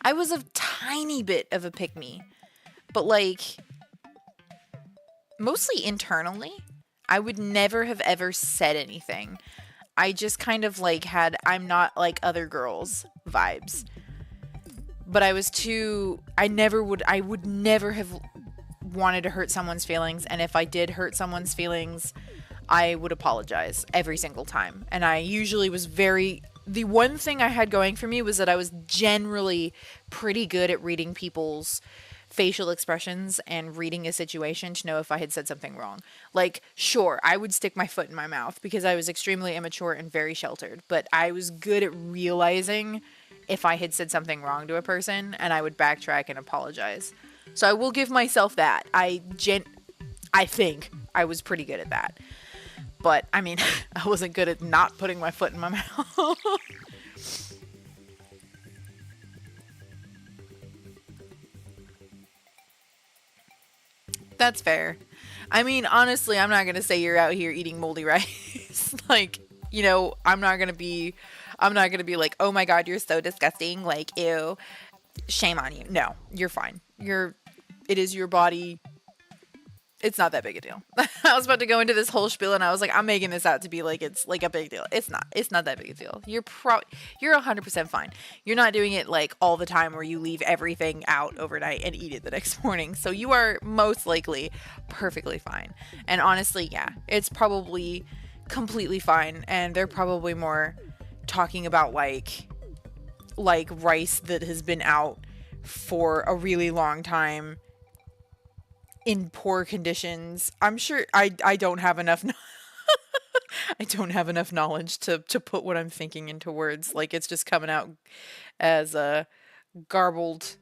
I was a tiny bit of a pick me. But like mostly internally, I would never have ever said anything. I just kind of like had I'm not like other girls vibes. But I would never have wanted to hurt someone's feelings. And if I did hurt someone's feelings, I would apologize every single time. And I usually was the one thing I had going for me was that I was generally pretty good at reading people's facial expressions and reading a situation to know if I had said something wrong. Like, sure, I would stick my foot in my mouth because I was extremely immature and very sheltered, but I was good at realizing if I had said something wrong to a person and I would backtrack and apologize. So I will give myself that. I think I was pretty good at that. But, I mean, I wasn't good at not putting my foot in my mouth. That's fair. I mean, honestly, I'm not going to say you're out here eating moldy rice. Like, I'm not going to be like, "Oh my god, you're so disgusting." Like, ew. Shame on you. No, you're fine. It is your body. It's not that big a deal. I was about to go into this whole spiel and I was like, I'm making this out to be like it's like a big deal. It's not. It's not that big a deal. You're 100% fine. You're not doing it like all the time where you leave everything out overnight and eat it the next morning. So you are most likely perfectly fine. And honestly, yeah, it's probably completely fine and they're probably more talking about like rice that has been out for a really long time in poor conditions. I'm sure I don't have enough I don't have enough knowledge to put what I'm thinking into words. Like it's just coming out as a garbled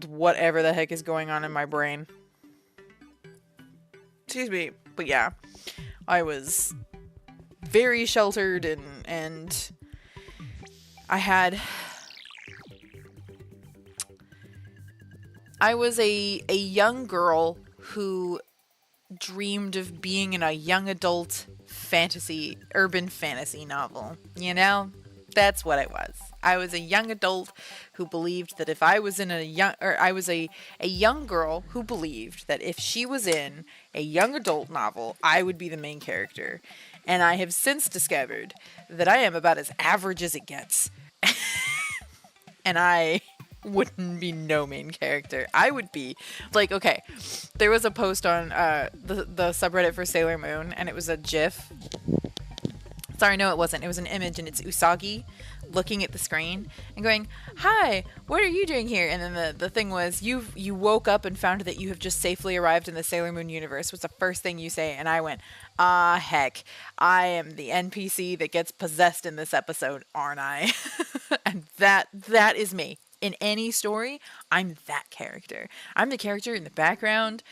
whatever the heck is going on in my brain. Excuse me. But yeah, I was very sheltered and I was a young girl who dreamed of being in a young adult urban fantasy novel. You know? That's what I was. I was a young adult who believed that if I was in I was a young girl who believed that if she was in a young adult novel, I would be the main character. And I have since discovered that I am about as average as it gets. And I wouldn't be no main character. I would be like, okay, there was a post on the subreddit for Sailor Moon and it was a GIF. Sorry, no it wasn't. It was an image and it's Usagi looking at the screen and going, "Hi, what are you doing here?" And then the thing was, you woke up and found that you have just safely arrived in the Sailor Moon universe was the first thing you say. And I went, ah, heck, I am the NPC that gets possessed in this episode, aren't I? And that is me. In any story, I'm that character. I'm the character in the background.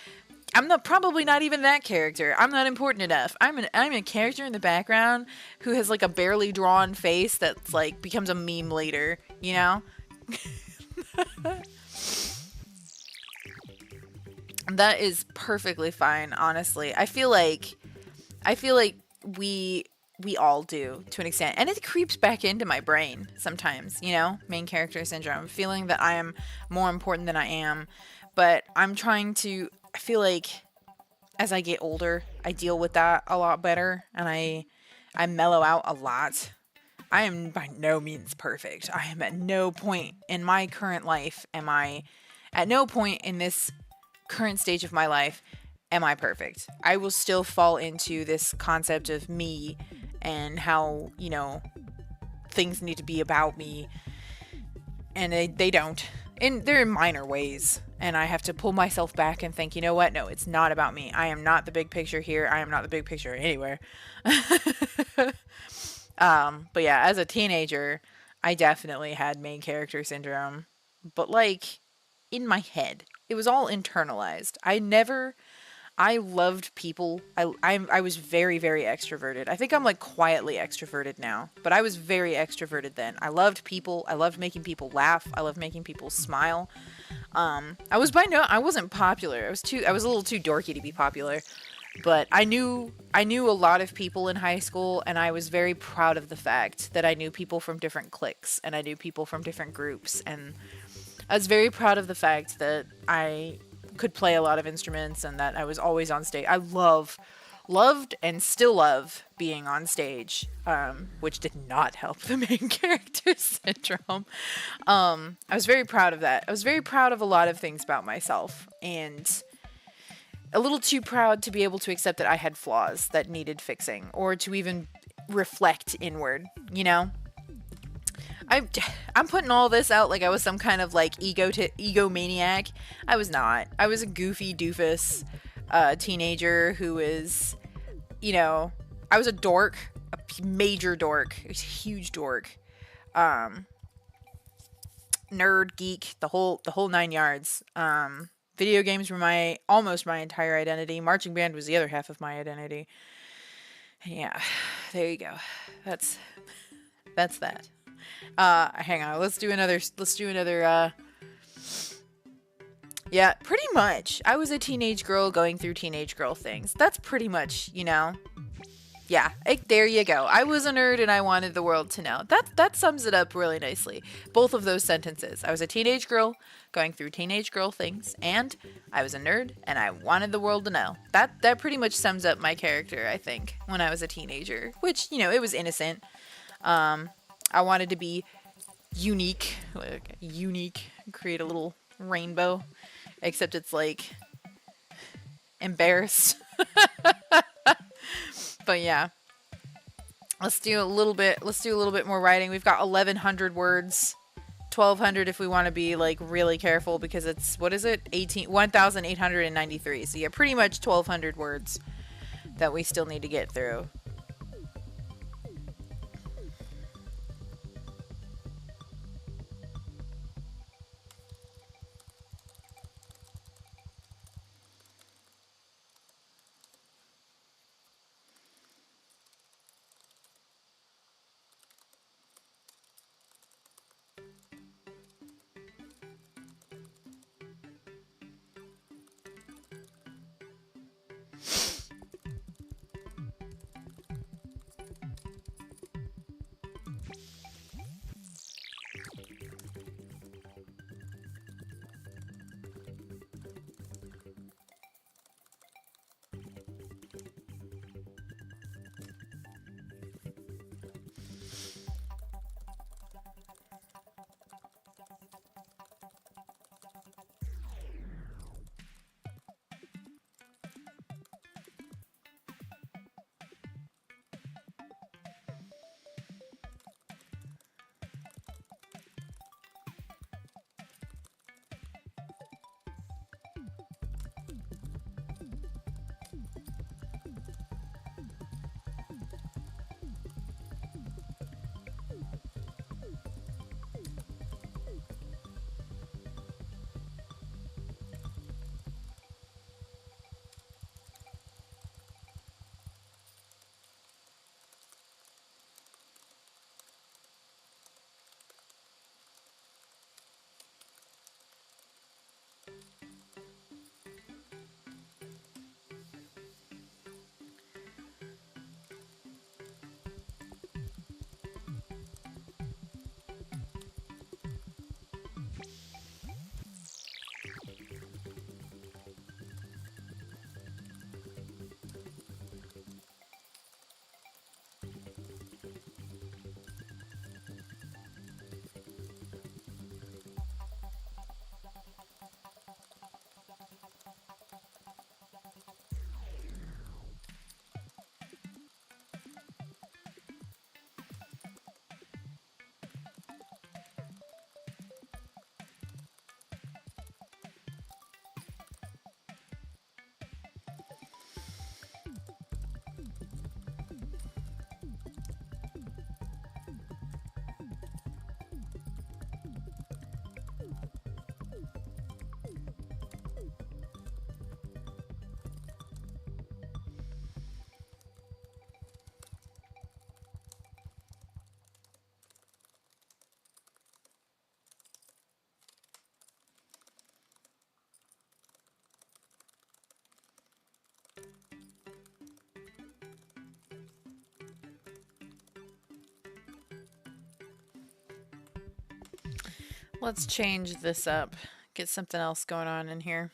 I'm probably not even that character. I'm not important enough. I'm a character in the background who has like a barely drawn face that's like becomes a meme later, you know? That is perfectly fine, honestly. I feel like we we all do to an extent, and it creeps back into my brain sometimes, you know, main character syndrome, feeling that I am more important than I am. But I'm trying to, I feel like as I get older, I deal with that a lot better, and I mellow out a lot. I am by no means perfect. I am at no point in my current life am I at no point in this current stage of my life am I perfect. I will still fall into this concept of me and how, you know, things need to be about me, and they don't. And they're in minor ways. And I have to pull myself back and think, you know what? No, it's not about me. I am not the big picture here. I am not the big picture anywhere. But yeah, as a teenager, I definitely had main character syndrome. But like in my head, it was all internalized. I loved people. I was very, very extroverted. I think I'm like quietly extroverted now, but I was very extroverted then. I loved people. I loved making people laugh. I loved making people smile. I wasn't popular. I was a little too dorky to be popular, but I knew a lot of people in high school, and I was very proud of the fact that I knew people from different cliques and I knew people from different groups, and I was very proud of the fact that I could play a lot of instruments and that I was always on stage. Loved and still love being on stage, which did not help the main character syndrome. I was very proud of that. I was very proud of a lot of things about myself, and a little too proud to be able to accept that I had flaws that needed fixing, or to even reflect inward, you know? I, I'm putting all this out like I was some kind of like egomaniac. I was not. I was a goofy doofus teenager who is, you know, I was a dork, a major dork, a huge dork, nerd, geek, the whole 9 yards. Video games were my almost my entire identity. Marching band was the other half of my identity. Yeah, there you go. That's that's that. Hang on. Let's do another yeah, pretty much. I was a teenage girl going through teenage girl things. That's pretty much, you know. Yeah, there you go. I was a nerd and I wanted the world to know. That sums it up really nicely. Both of those sentences. I was a teenage girl going through teenage girl things, and I was a nerd and I wanted the world to know. That pretty much sums up my character, I think, when I was a teenager, which, you know, it was innocent. I wanted to be unique, create a little rainbow, except it's like embarrassed. But yeah, let's do a little bit more writing. We've got 1100 words, 1200 if we want to be like really careful, because it's, what is it, 1893. So yeah, pretty much 1200 words that we still need to get through. Let's change this up. Get something else going on in here.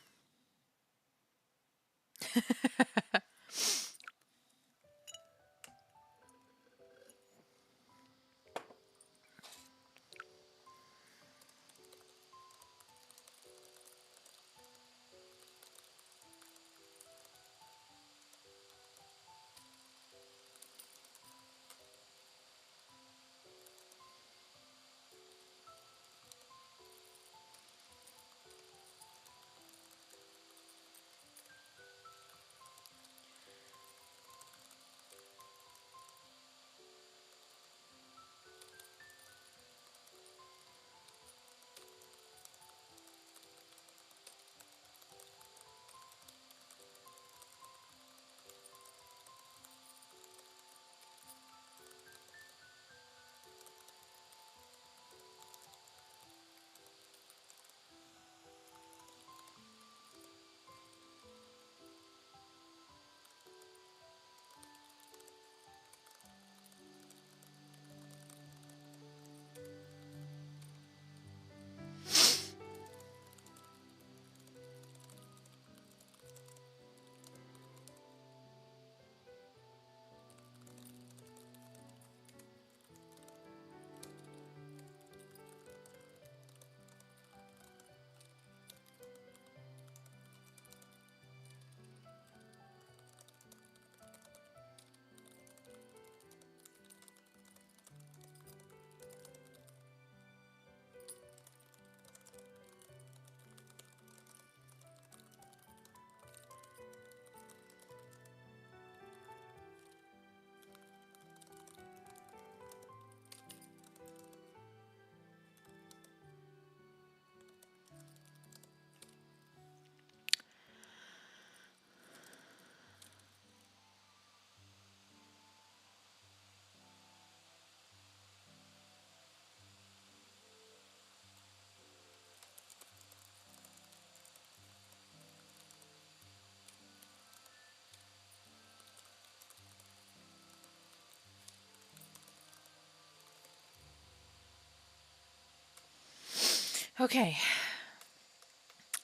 Okay.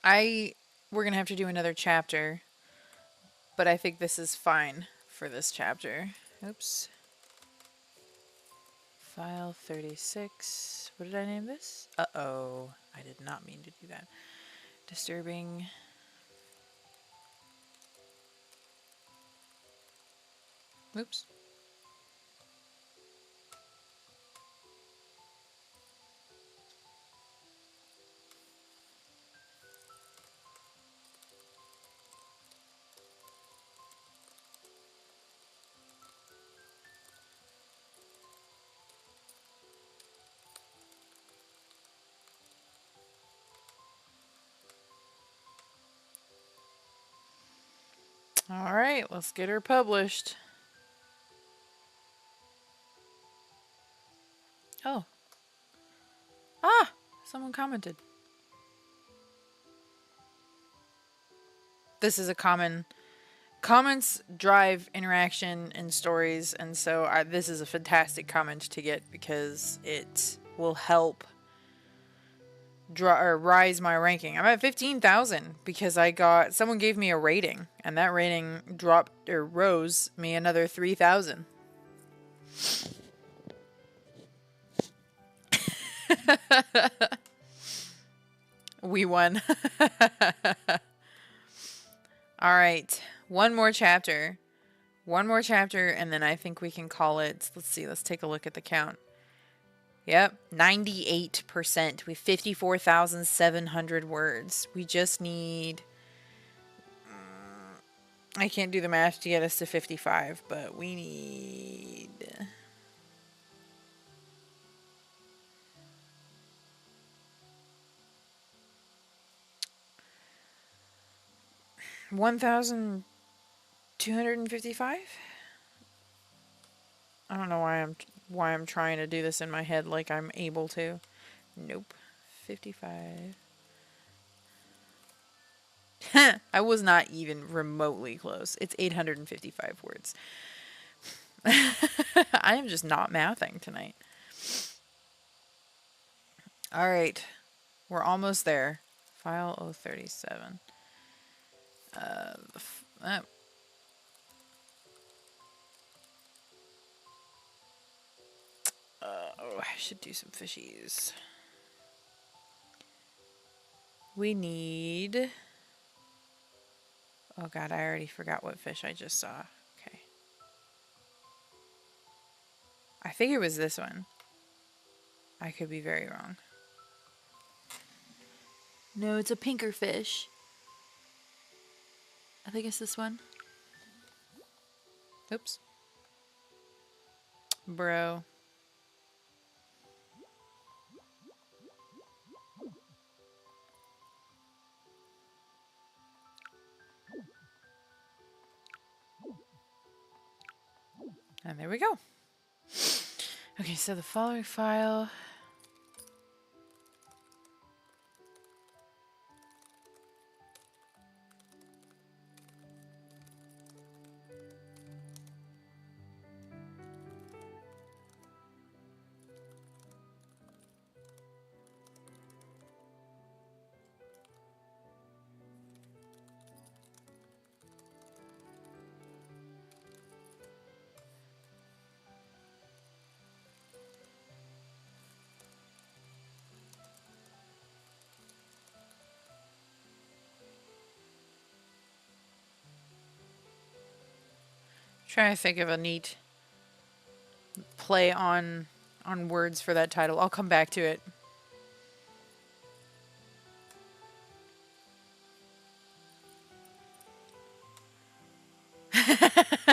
We're going to have to do another chapter, but I think this is fine for this chapter. Oops. File 36. What did I name this? Uh-oh. I did not mean to do that. Disturbing. Oops. All right, let's get her published. Oh. Ah! Someone commented. This is a common. Comments drive interaction in stories, and so this is a fantastic comment to get because it will help rise my ranking. I'm at 15,000 because someone gave me a rating, and that rating dropped or rose me another 3,000. We won. All right, one more chapter. One more chapter, and then I think we can call it. Let's see. Let's take a look at the count. Yep, 98%. We have 54,700 words. We just need. I can't do the math to get us to 55, but we need. 1,255. I don't know why I'm trying to do this in my head like I'm able to. Nope. 55. I was not even remotely close. It's 855 words. I am just not mathing tonight. All right. We're almost there. File 037. Oh, oh, I should do some fishies. We need... Oh god, I already forgot what fish I just saw. Okay. I think it was this one. I could be very wrong. No, it's a pinker fish. I think it's this one. Oops. Bro. And there we go. Okay, so the following file... Trying to think of a neat play on words for that title. I'll come back to it.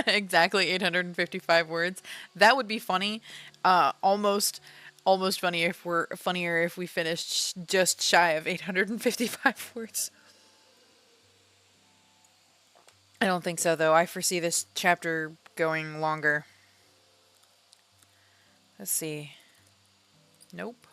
Exactly 855 words. That would be funny. Almost funnier if we finished just shy of 855 words. I don't think so though. I foresee this chapter going longer. Let's see. Nope.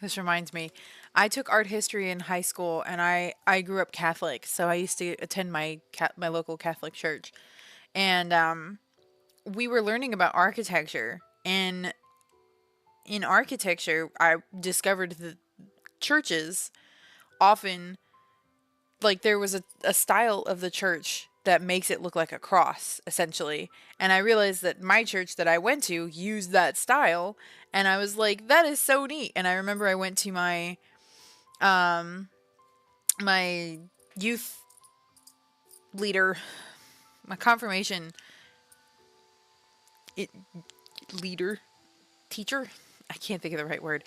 This reminds me. I took art history in high school and I grew up Catholic, so I used to attend my local Catholic church. And we were learning about architecture, and in architecture I discovered that churches often, like, there was a style of the church that makes it look like a cross essentially, and I realized that my church that I went to used that style, and I was like, that is so neat. And I remember I went to um my youth leader, my confirmation it, leader, teacher. I can't think of the right word.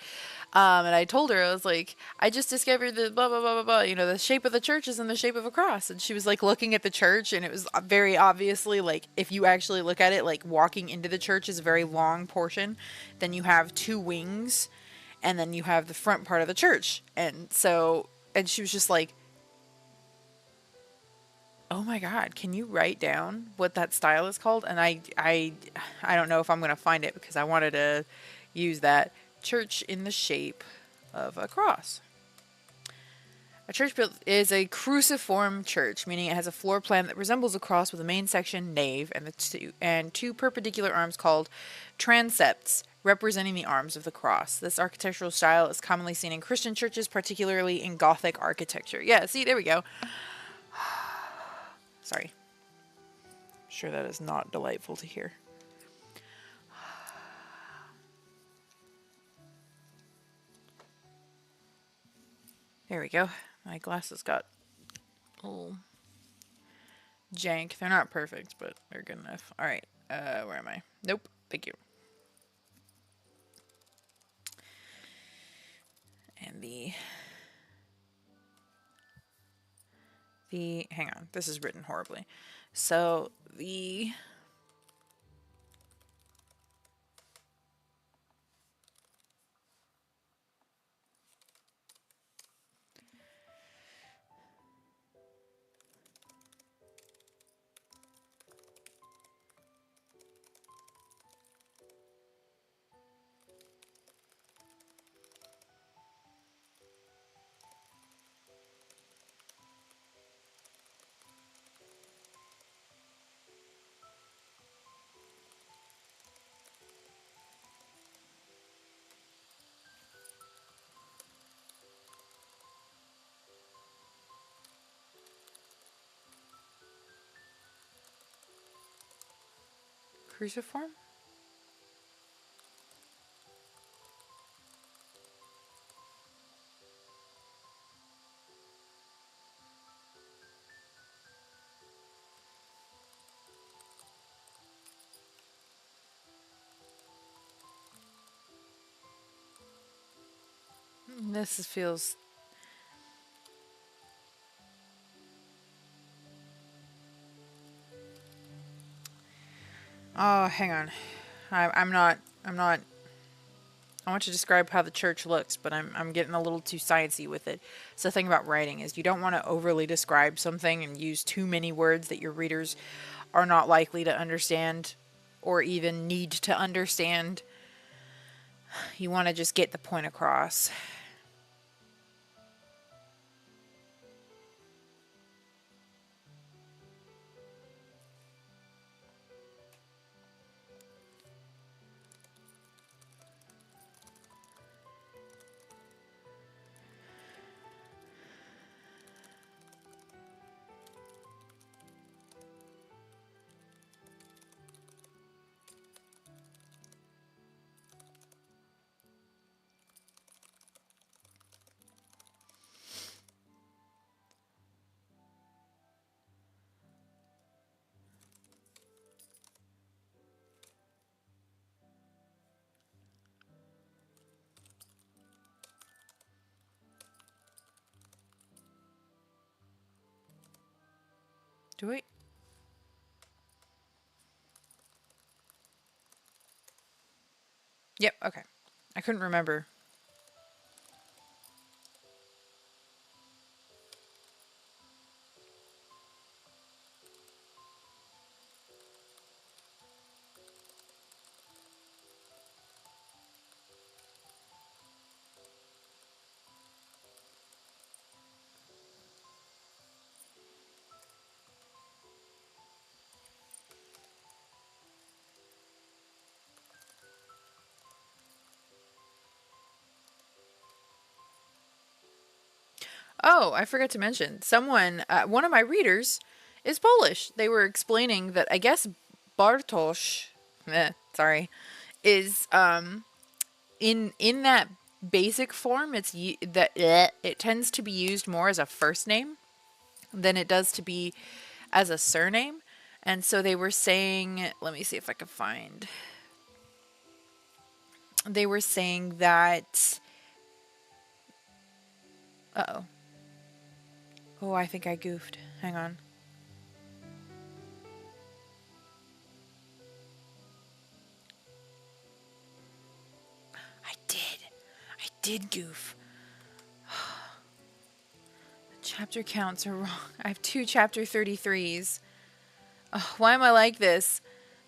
And I told her, I was like, I just discovered the blah, blah, blah, blah, blah. You know, the shape of the church is in the shape of a cross. And she was like looking at the church, and it was very obviously, like, if you actually look at it, like, walking into the church is a very long portion. Then you have two wings, and then you have the front part of the church. And so, and she was just like, oh my God, can you write down what that style is called? And I don't know if I'm going to find it because I wanted to use that. Church in the shape of a cross. A church built is a cruciform church, meaning it has a floor plan that resembles a cross with a main section, nave, and two perpendicular arms called transepts, representing the arms of the cross. This architectural style is commonly seen in Christian churches, particularly in Gothic architecture. Yeah, see, there we go. Sorry. I'm sure that is not delightful to hear. There we go. My glasses got a little jank. They're not perfect, but they're good enough. All right. Where am I? Nope. Thank you. And hang on. This is written horribly. So the Cruciform? This feels. Oh, hang on. I'm not. I'm not. I want to describe how the church looks, but I'm getting a little too sciencey with it. So the thing about writing is you don't want to overly describe something and use too many words that your readers are not likely to understand or even need to understand. You want to just get the point across. Do we? Yep, okay. I couldn't remember. Oh, I forgot to mention. One of my readers is Polish. They were explaining that I guess Bartosz, sorry, is in that basic form. It tends to be used more as a first name than it does to be as a surname. And so they were saying, let me see if I can find. They were saying that. Uh oh. Oh, I think I goofed. Hang on. I did. I did goof. Chapter counts are wrong. I have two chapter 33s. Oh, why am I like this?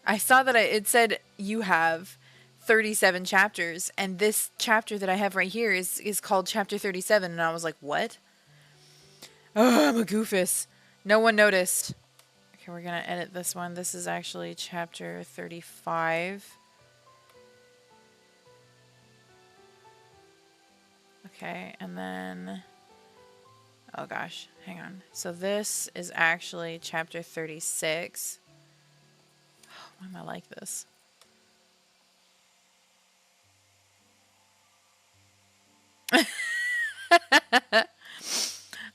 I saw that it said you have 37 chapters, and this chapter that I have right here is called chapter 37, and I was like, what? Oh, I'm a goofus. No one noticed. Okay, we're going to edit this one. This is actually chapter 35. Okay, and then... Oh gosh, hang on. So this is actually chapter 36. Why am I like this?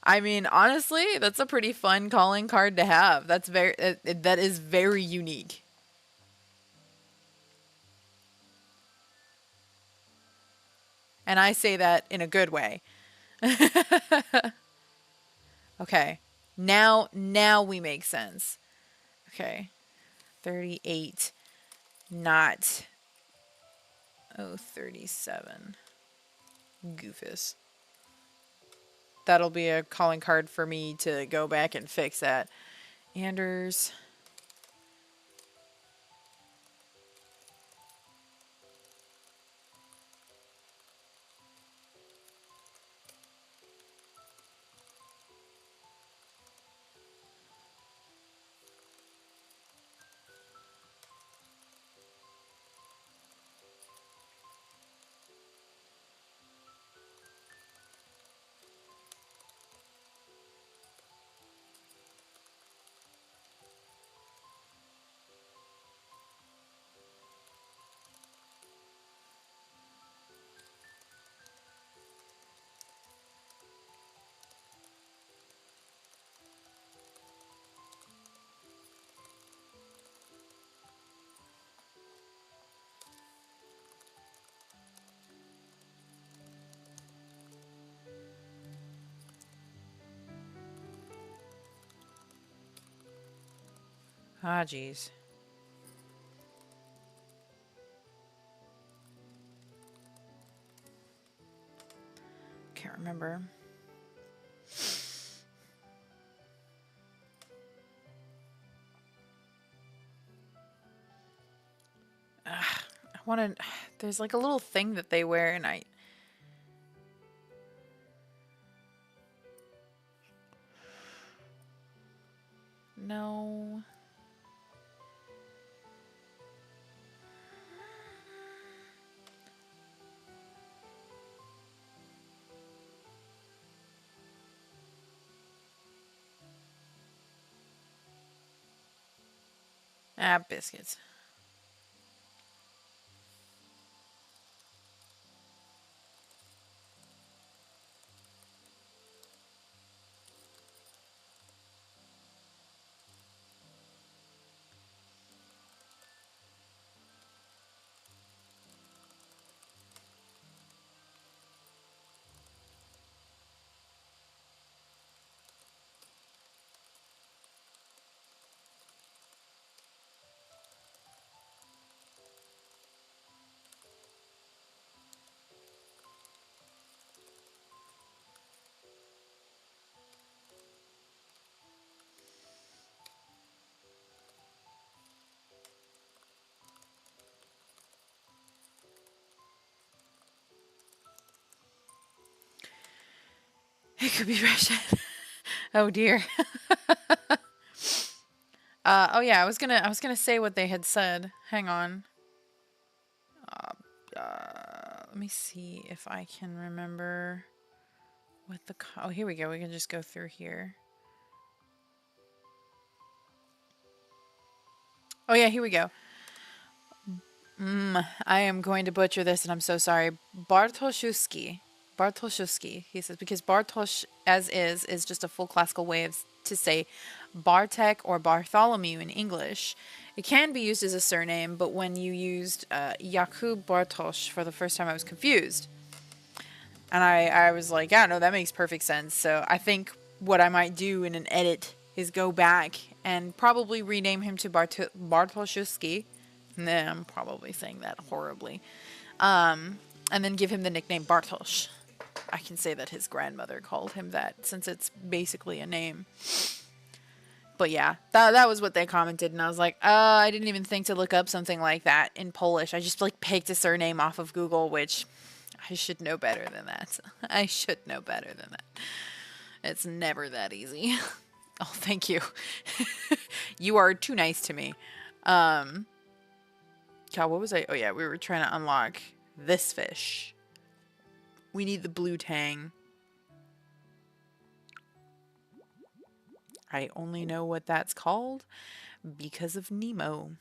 I mean, honestly, that's a pretty fun calling card to have. That is very unique. And I say that in a good way. Okay. Now we make sense. Okay. 38 not 37. Goofus. That'll be a calling card for me to go back and fix that. Anders. Ah, geez. Can't remember. I want to. There's like a little thing that they wear, and I. No. Ah, biscuits. It could be Russian. Oh dear. Oh yeah, I was gonna say what they had said. Hang on. Let me see if I can remember what the. Oh, here we go. We can just go through here. Oh yeah, here we go. I am going to butcher this, and I'm so sorry. Bartoshuski. Bartoshuski. He says because Bartosz, as is just a full classical way of to say Bartek or Bartholomew in English. It can be used as a surname, but when you used Jakub Bartosz for the first time, I was confused. And I was like, yeah, no, that makes perfect sense. So I think what I might do in an edit is go back and probably rename him to Bartoshuski. Nah, I'm probably saying that horribly. And then give him the nickname Bartosz. I can say that his grandmother called him that since it's basically a name. But yeah, that was what they commented, and I was like, I didn't even think to look up something like that in Polish. I just like picked a surname off of Google, which I should know better than that. I should know better than that. It's never that easy. Oh, thank you. You are too nice to me. God, what was I? Oh yeah, we were trying to unlock this fish. We need the blue tang. I only know what that's called because of Nemo.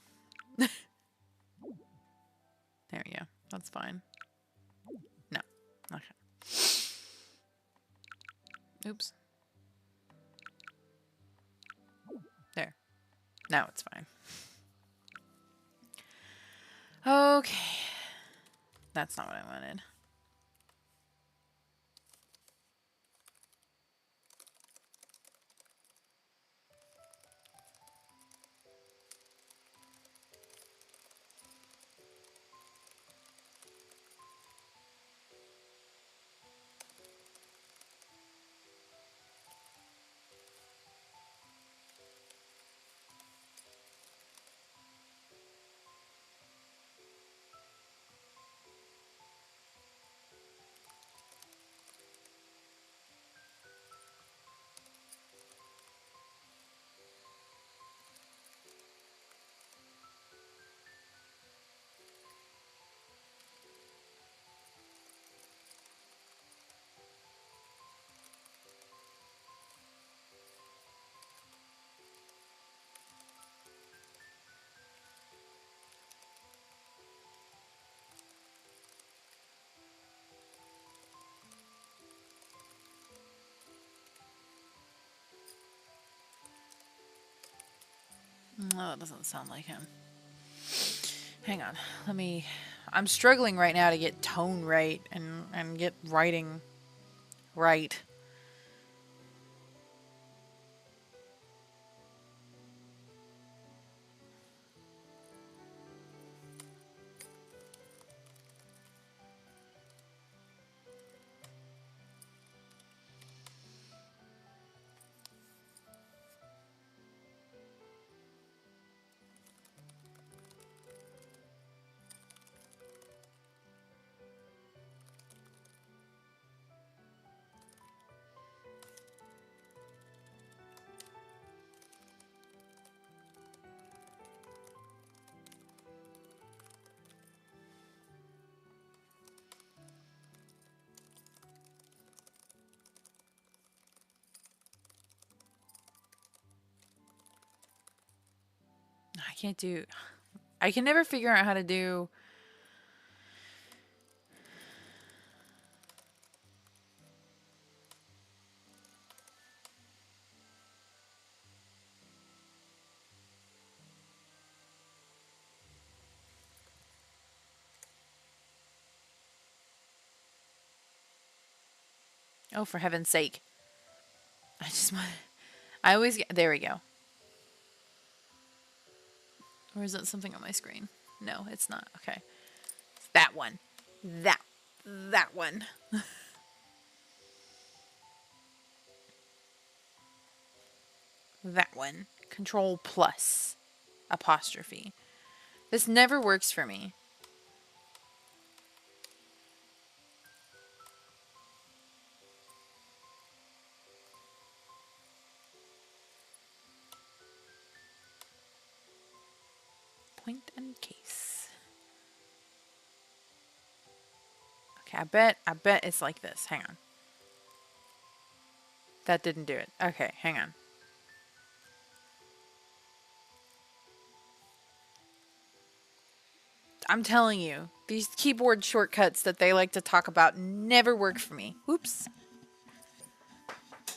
There we go. That's fine. No. Okay. Oops. There. Now it's fine. Okay. That's not what I wanted. Oh, that doesn't sound like him. Hang on. Let me. I'm struggling right now to get tone right and get writing right. can't do. I can never figure out how to do. Oh, for heaven's sake! I just want. I always get. There we go. Or is that something on my screen? No, it's not. Okay, that one. That one. That one. Control plus apostrophe. This never works for me. Point and case. Okay, I bet it's like this. Hang on. That didn't do it. Okay, hang on. I'm telling you, these keyboard shortcuts that they like to talk about never work for me. Oops.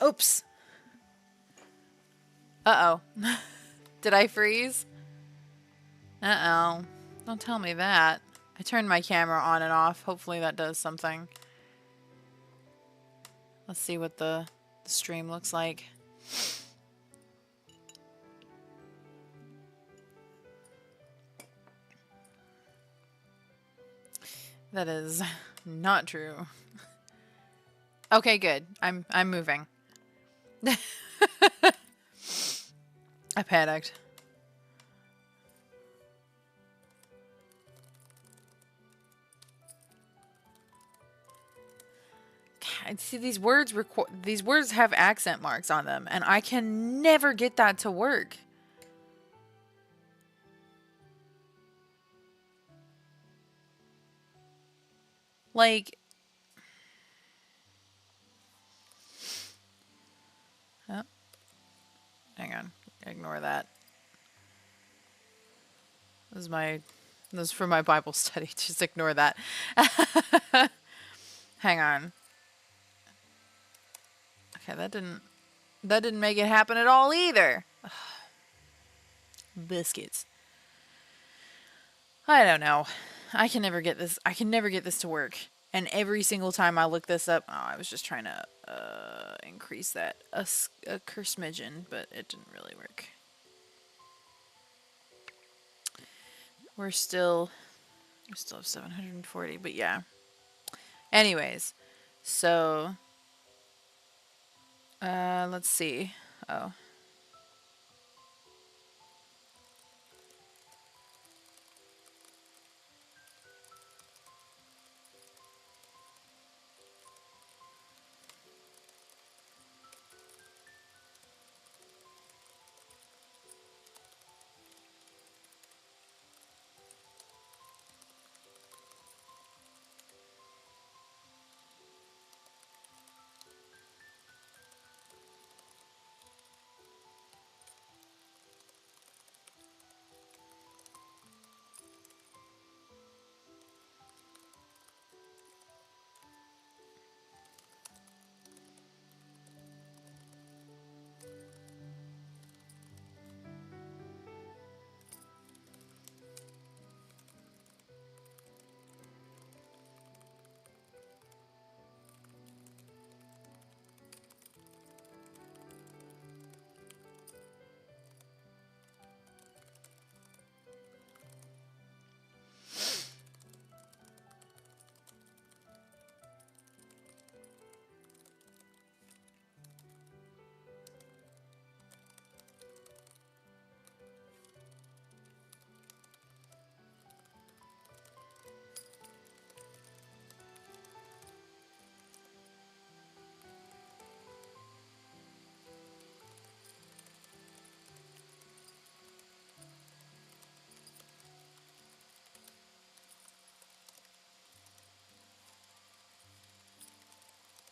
Oops. Uh-oh. Did I freeze? Uh-oh. Don't tell me that. I turned my camera on and off. Hopefully that does something. Let's see what the stream looks like. That is not true. Okay, good. I'm moving. I panicked. God, see these words have accent marks on them, and I can never get that to work. Like, oh, hang on, ignore that. This is for my Bible study. Just ignore that. Hang on. Okay, that didn't make it happen at all either. Biscuits. I don't know. I can never get this to work. And every single time I look this up, I was just trying to increase that a smidgen, but it didn't really work. We still have 740, but yeah. Anyways, so let's see. Oh.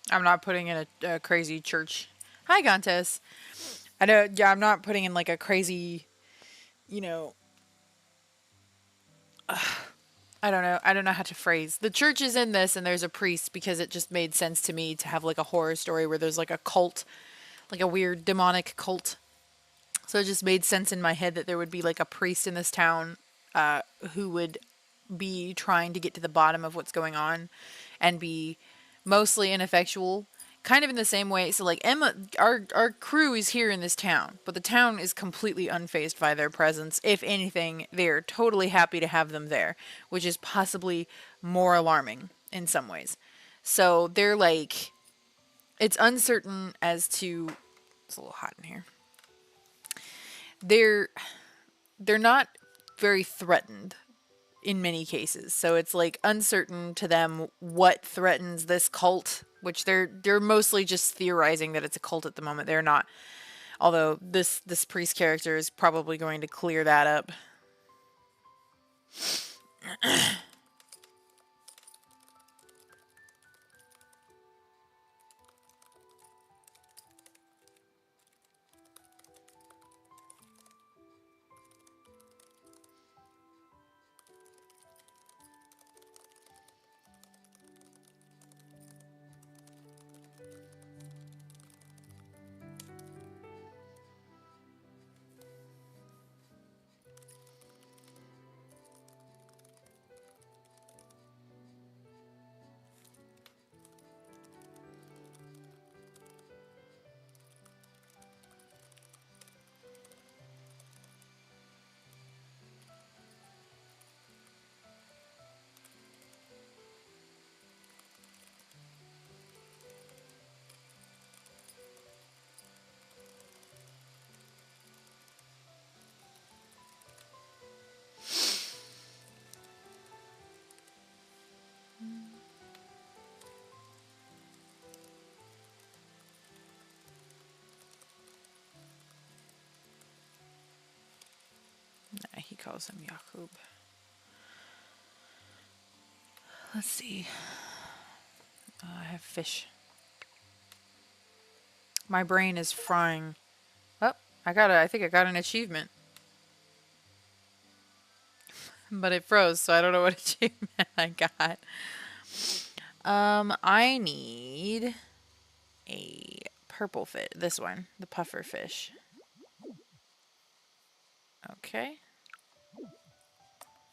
I'm not putting in a crazy church. Hi, Gontes. I know. Yeah, I'm not putting in like a crazy, you know, I don't know. I don't know how to phrase. The church is in this and there's a priest because it just made sense to me to have like a horror story where there's like a cult, like a weird demonic cult. So it just made sense in my head that there would be like a priest in this town who would be trying to get to the bottom of what's going on and be mostly ineffectual. Kind of in the same way. So like Emma, our crew is here in this town, but the town is completely unfazed by their presence. If anything, they're totally happy to have them there, which is possibly more alarming in some ways. So they're like, it's uncertain as to. It's a little hot in here. They're they're not very threatened in many cases. So it's like uncertain to them what threatens this cult, which they're mostly just theorizing that it's a cult at the moment. They're not, although this priest character is probably going to clear that up. Nah, he calls him Yakub. Let's see. I have fish. My brain is frying. Oh, I think I got an achievement. But it froze, so I don't know what achievement I got. I need a purple fish. This one, the puffer fish. Okay.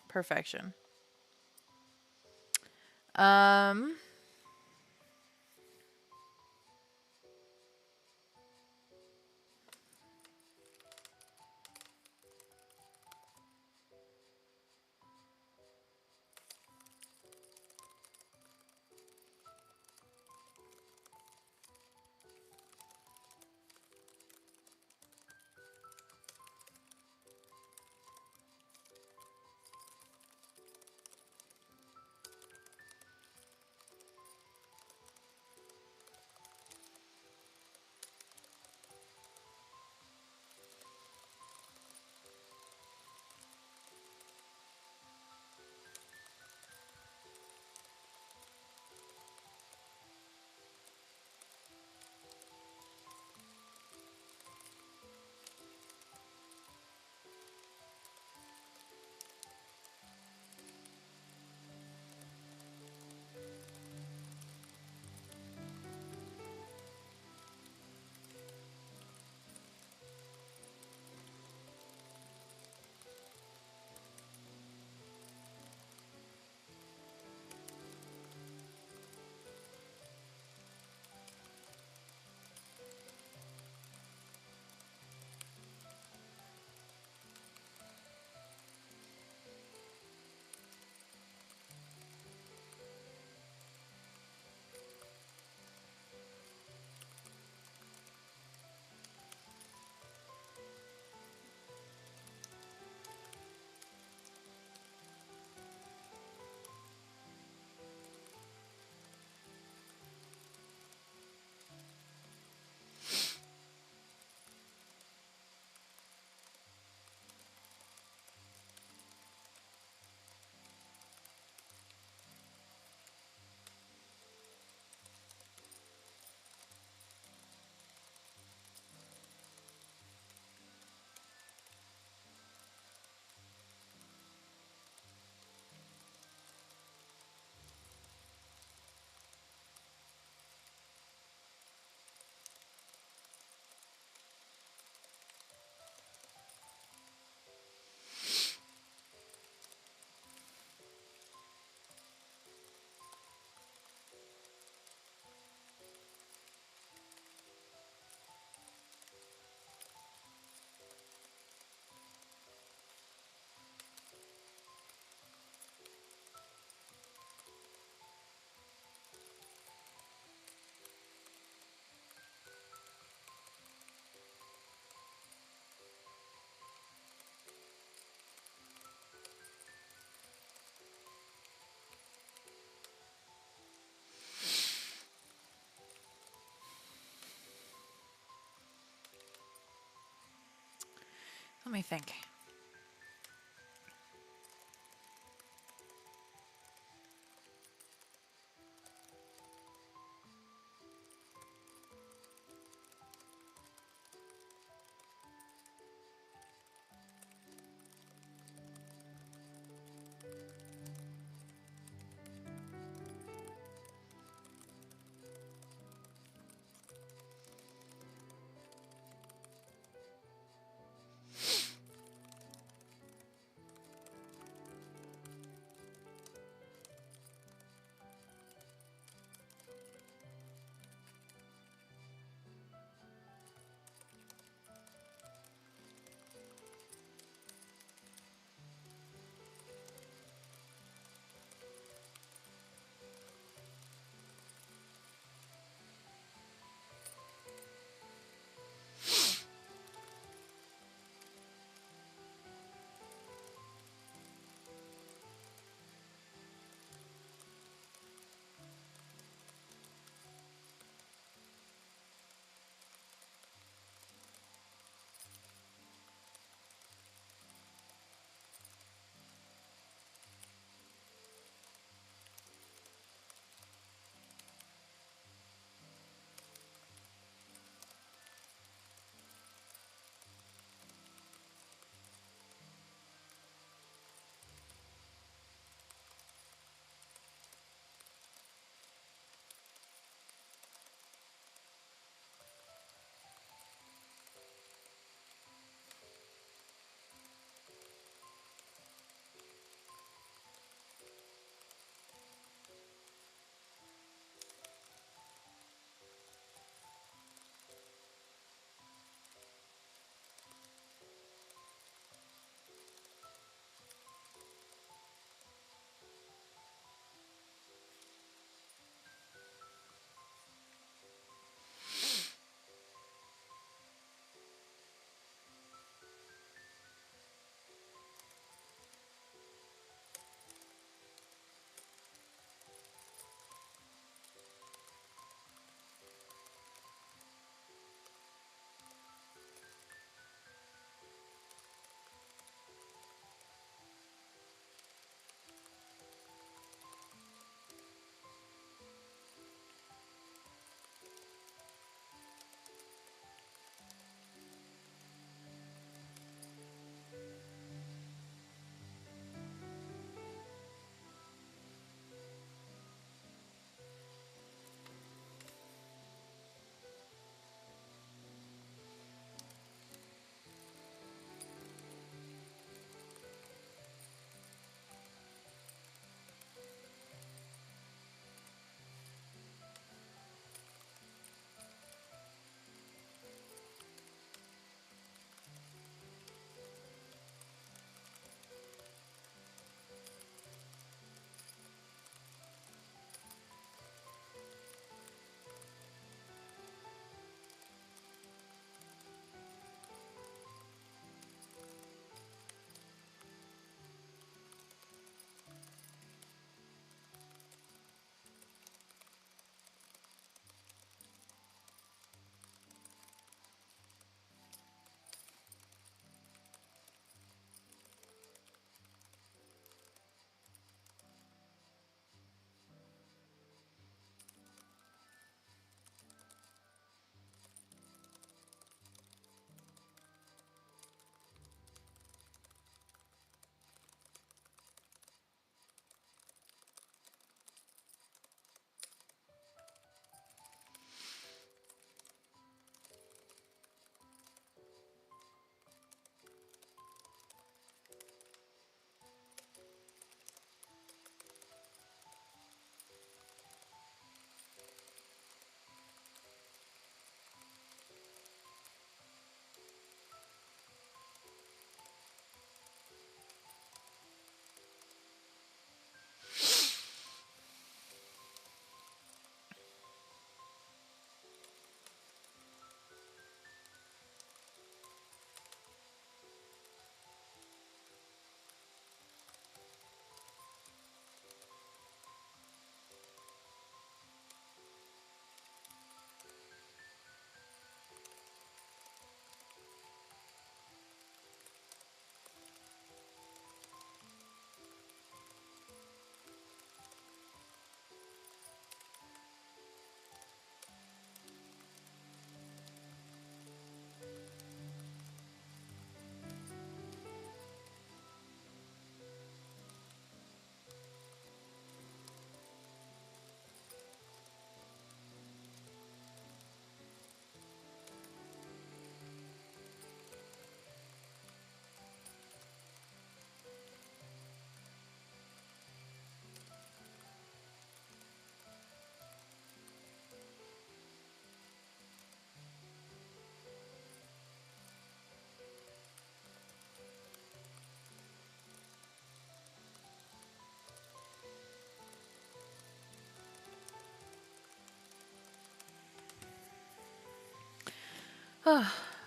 Perfection. Um, think.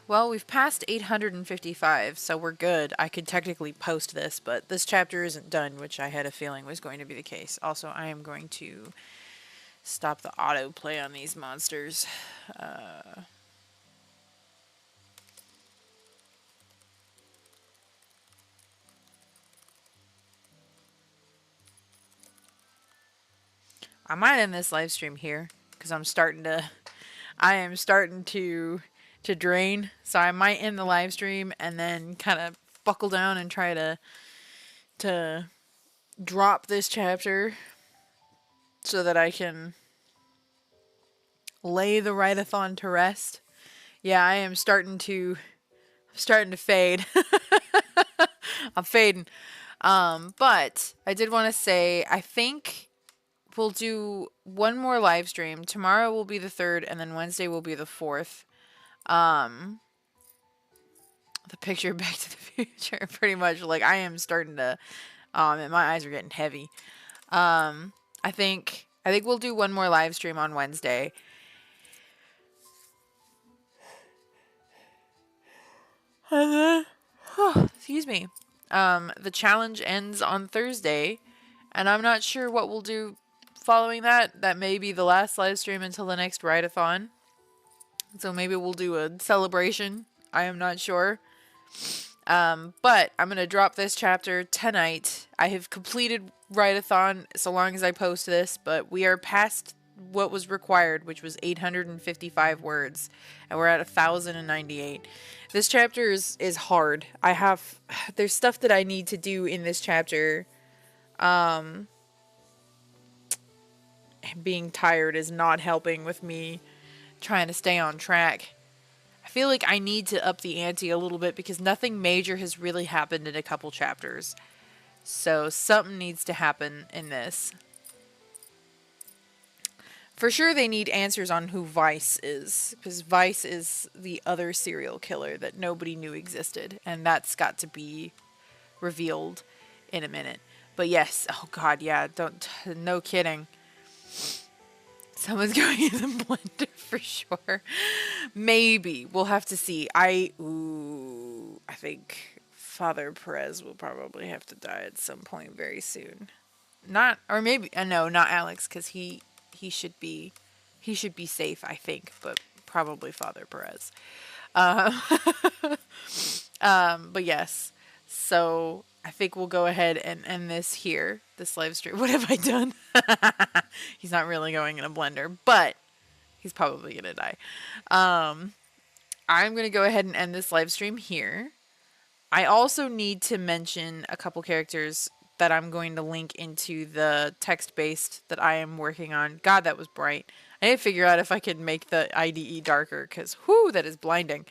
Well, we've passed 855, so we're good. I could technically post this, but this chapter isn't done, which I had a feeling was going to be the case. Also, I am going to stop the autoplay on these monsters. I might end this live stream here because I am starting to drain. So I might end the live stream and then kind of buckle down and try to drop this chapter so that I can lay the write-a-thon to rest. Yeah, I am starting to fade. I'm fading. But I did want to say I think we'll do one more live stream. Tomorrow will be the 3rd, and then Wednesday will be the 4th. The picture Back to the Future, pretty much. Like, I am starting to, and my eyes are getting heavy. I think we'll do one more live stream on Wednesday. And then, excuse me. The challenge ends on Thursday, and I'm not sure what we'll do following that. That may be the last live stream until the next Writathon. So maybe we'll do a celebration. I am not sure. But I'm going to drop this chapter tonight. I have completed Writathon so long as I post this, but we are past what was required, which was 855 words, and we're at 1,098. This chapter is hard. There's stuff that I need to do in this chapter. Being tired is not helping with me trying to stay on track. I feel like I need to up the ante a little bit because nothing major has really happened in a couple chapters. So something needs to happen in this. For sure they need answers on who Vice is, because Vice is the other serial killer that nobody knew existed, and that's got to be revealed in a minute. But yes, oh god, yeah, no kidding. Someone's going in the blender for sure. Maybe. We'll have to see. I think Father Perez will probably have to die at some point very soon. Not, or maybe, no, not Alex, because he should be safe, I think, but probably Father Perez. But yes, so I think we'll go ahead and end this here, this live stream. What have I done? He's not really going in a blender, but he's probably gonna die. I'm gonna go ahead and end this live stream here. I also need to mention a couple characters that I'm going to link into the text-based that I am working on. God, that was bright. I need to figure out if I can make the IDE darker, because, whoo, that is blinding.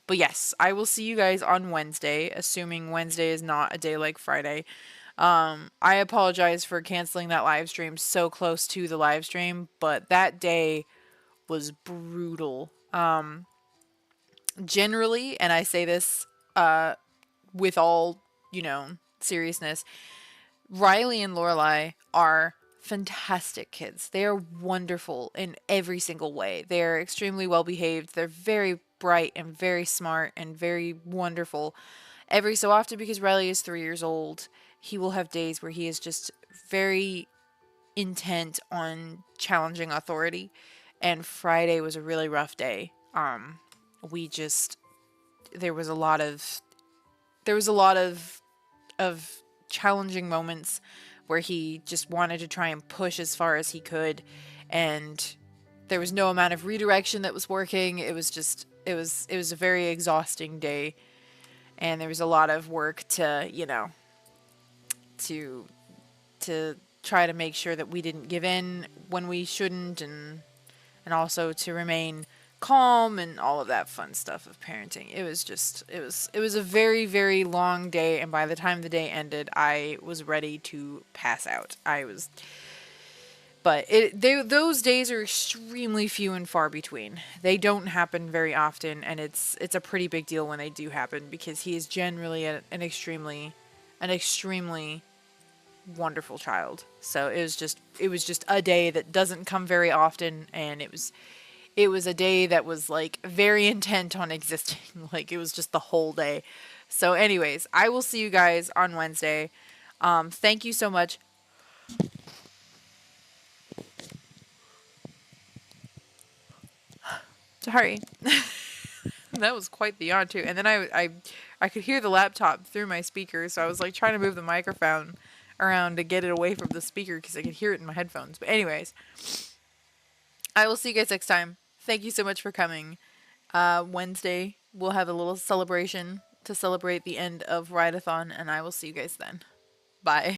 But yes, I will see you guys on Wednesday, assuming Wednesday is not a day like Friday. I apologize for canceling that live stream so close to the live stream, but that day was brutal. Generally, and I say this with all, seriousness, Riley and Lorelai are fantastic kids. They are wonderful in every single way. They're extremely well behaved. They're very bright and very smart and very wonderful. Every so often, because Riley is 3 years old, he will have days where he is just very intent on challenging authority. And Friday was a really rough day. We just there was a lot of challenging moments where he just wanted to try and push as far as he could, and there was no amount of redirection that was working. It was a very exhausting day, and there was a lot of work to to try to make sure that we didn't give in when we shouldn't, and also to remain calm and all of that fun stuff of parenting. It was a very, very long day, and by the time the day ended, I was ready to pass out. But those days are extremely few and far between. They don't happen very often, and it's a pretty big deal when they do happen, because he is generally an extremely wonderful child. So it was just a day that doesn't come very often, and it it was a day that was like very intent on existing. Like it was just the whole day. So, anyways, I will see you guys on Wednesday. Thank you so much. Sorry. That was quite the yawn too. And then I could hear the laptop through my speaker, so I was like trying to move the microphone around to get it away from the speaker because I could hear it in my headphones. But anyways, I will see you guys next time. Thank you so much for coming. Wednesday we'll have a little celebration to celebrate the end of Writathon, and I will see you guys then. Bye.